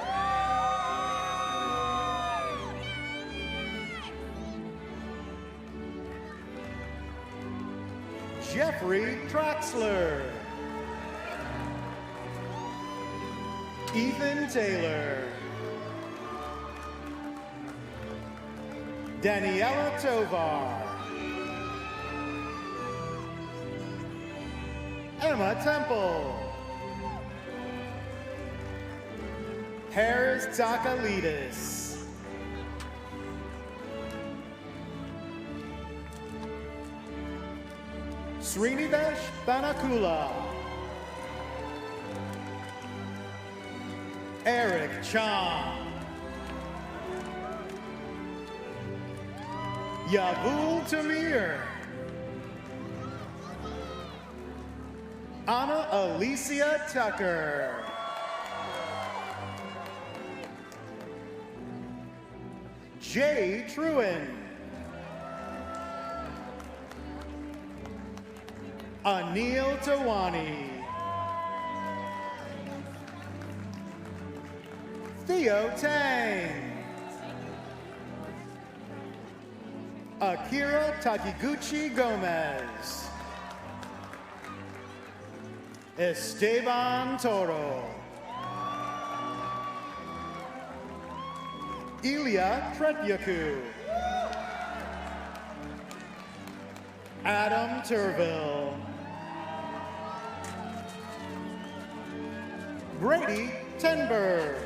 Jeffrey Traxler, Ethan Taylor, Daniela Tovar, Emma Temple, Harris Takalidis, Srinivesh Banakula, Eric Chan, Yavul Tamir, Anna Alicia Tucker, Jay Truen, Anil Tawani, Theo Tang, Akira Takiguchi Gomez, Esteban Toro, Ilya Tretyaku, Adam Turville, Brady Tenberg,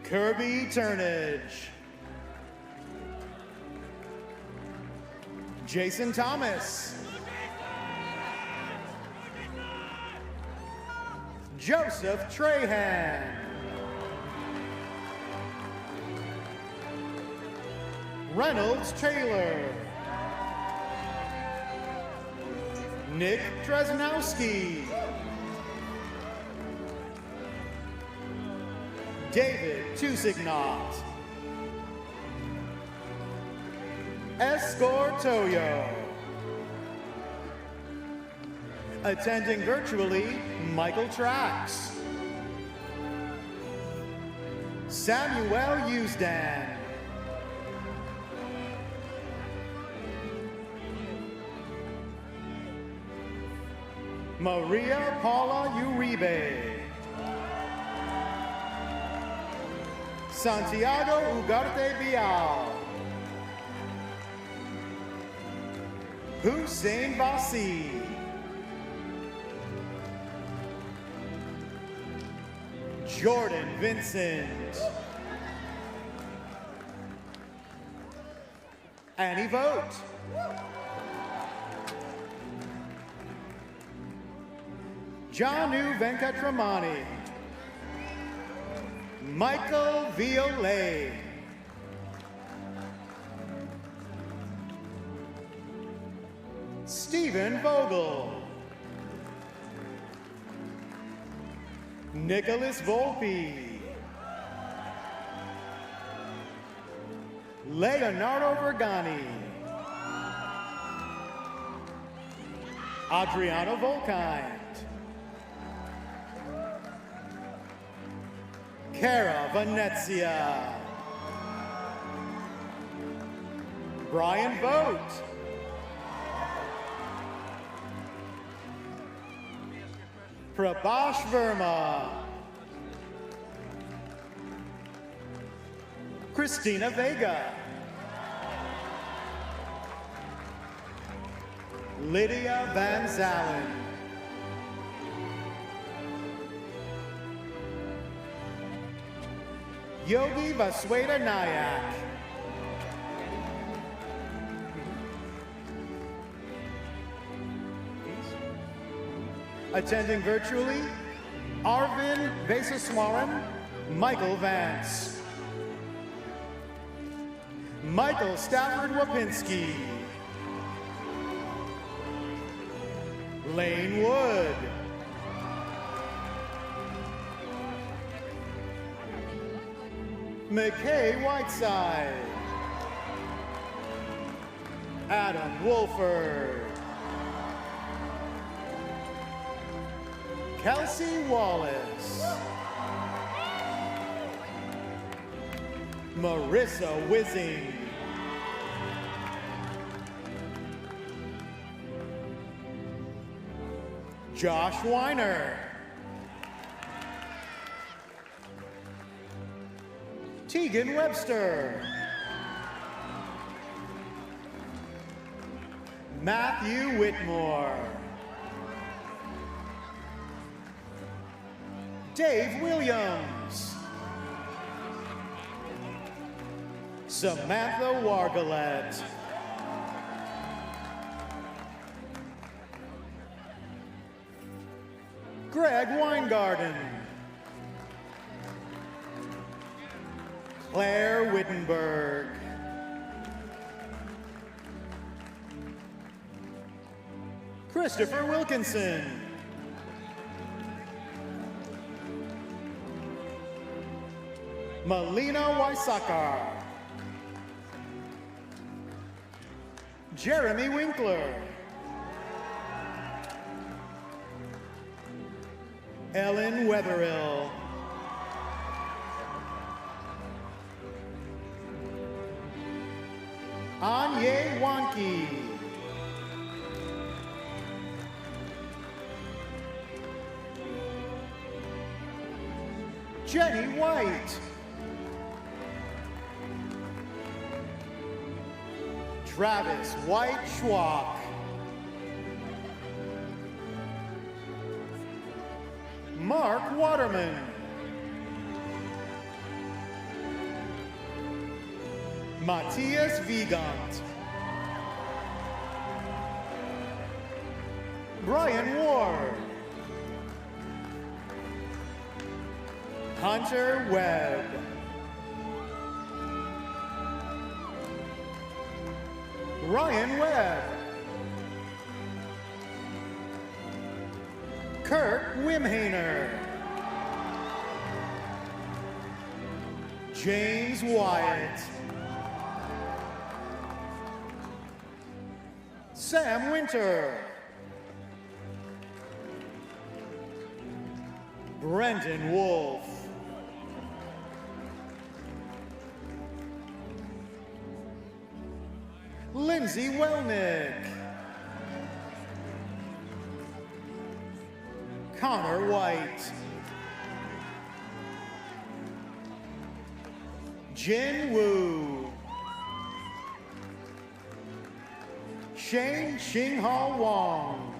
Kirby Turnage, Jason Thomas, Joseph Trahan, Reynolds Taylor, Nick Dresnowski, David Tusignot, Escor Toyo. Attending virtually, Michael Trax, Samuel Usdan. Maria Paula Uribe. Santiago Ugarte Bial. Hussein Basi. Jordan Vincent. Annie Vogt. Janu Venkatramani. Michael Violet. Stephen Vogel. Nicholas Volpe. Leonardo Vergani. Adriano Volkind. Cara Venezia. Brian Vogt. Prabhash Verma. Christina Vega. Lydia Van Zalen. Yogi Vasweda Nayak. Attending virtually, Arvin Vesaswaran, Michael Vance. Michael Stafford Wapinski. Lane Wood. McKay Whiteside. Adam Wolford. Kelsey Wallace. Marissa Wizzing. Josh Weiner. Tegan Webster. Matthew Whitmore. Dave Williams. Samantha Wargalet. Greg Weingarten. Claire Wittenberg. Christopher Wilkinson. Melina Wysakar. Jeremy Winkler. Ellen Wetherill. Anye Wanke. Jenny White. Travis White Schwab. Mark Waterman. Matthias Wiegand. Brian Ward. Hunter Webb. Ryan Webb. Kurt Wimhainer. James Wyatt. Sam Winter. Brendan Wolf. Lindsay Welnick, Connor White, Jin Wu, Shane Xinghao Wong,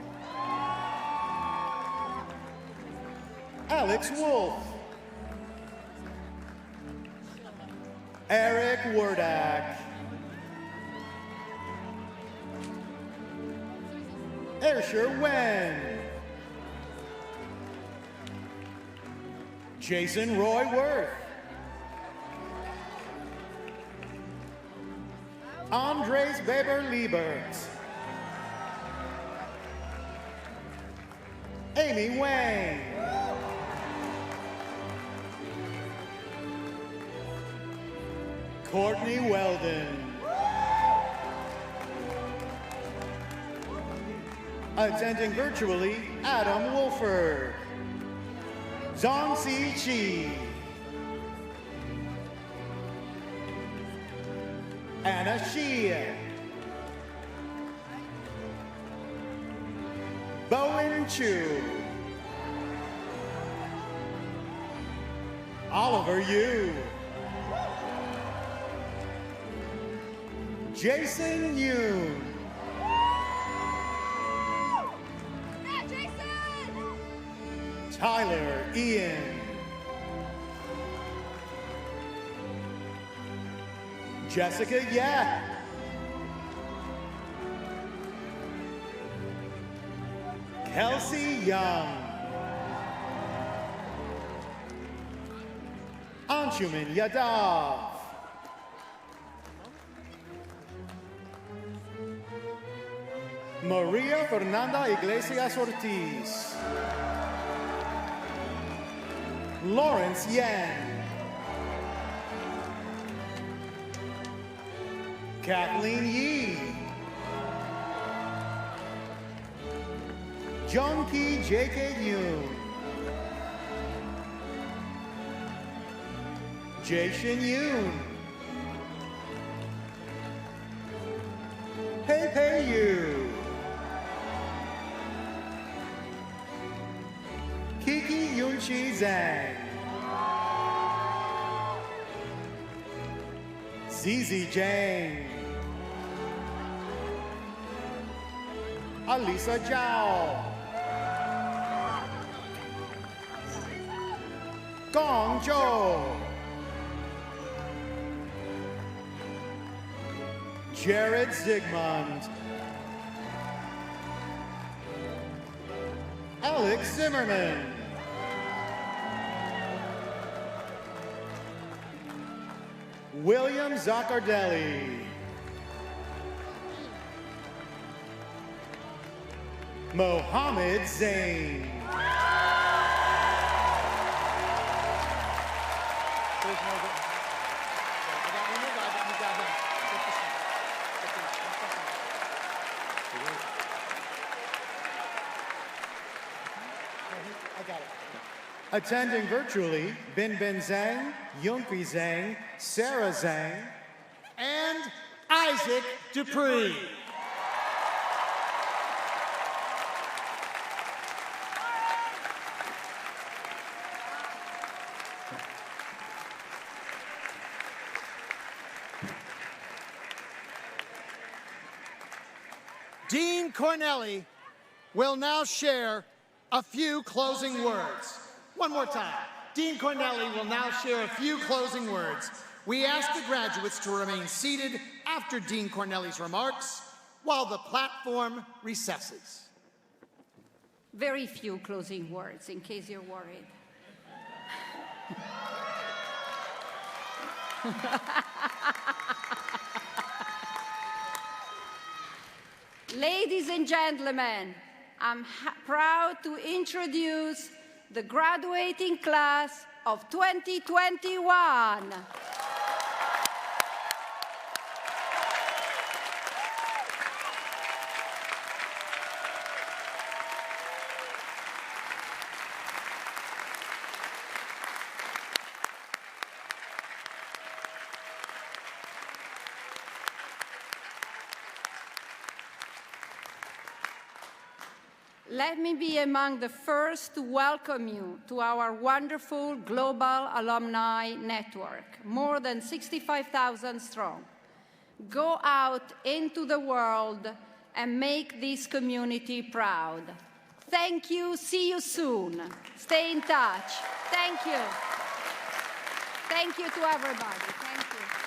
Alex Wolf, Eric Wardak, Arsher Wen, Jason Roy Worth, Andres Weber-Liebert, Amy Wang, Courtney Weldon, attending virtually, Adam Wolford, Zhang Si Chi, Anna Shia, Bowen Chu, Oliver Yu, Jason Yoon, Tyler Ian, Jessica Yap, Kelsey Young, Anshuman Yadav, Maria Fernanda Iglesias Ortiz, Lawrence Yan, Kathleen Yee, Jongki J.K. Yoon, Jason Yoon, Pei Pei Yu, Kiki Yunchi Zhang, Zizi Jang, Alisa Zhao, Gong Zhou, Jared Zygmunt, Alex Zimmerman, William Zaccardelli, Mohammed Zain, attending virtually, Bin Bin Zhang, Yunqi Zhang, Sarah Zhang, and Isaac Dupree. Dean Cornelli will now share a few closing words. One more time. Dean Cornelli will now share a few closing words. We ask the graduates to remain seated after Dean Cornelli's remarks while the platform recesses. Very few closing words, in case you're worried. Ladies and gentlemen, I'm proud to introduce the graduating class of 2021. let me be among the first to welcome you to our wonderful global alumni network, more than 65,000 strong. Go out into the world and make this community proud. Thank you. See you soon. Stay in touch. Thank you. Thank you to everybody. Thank you.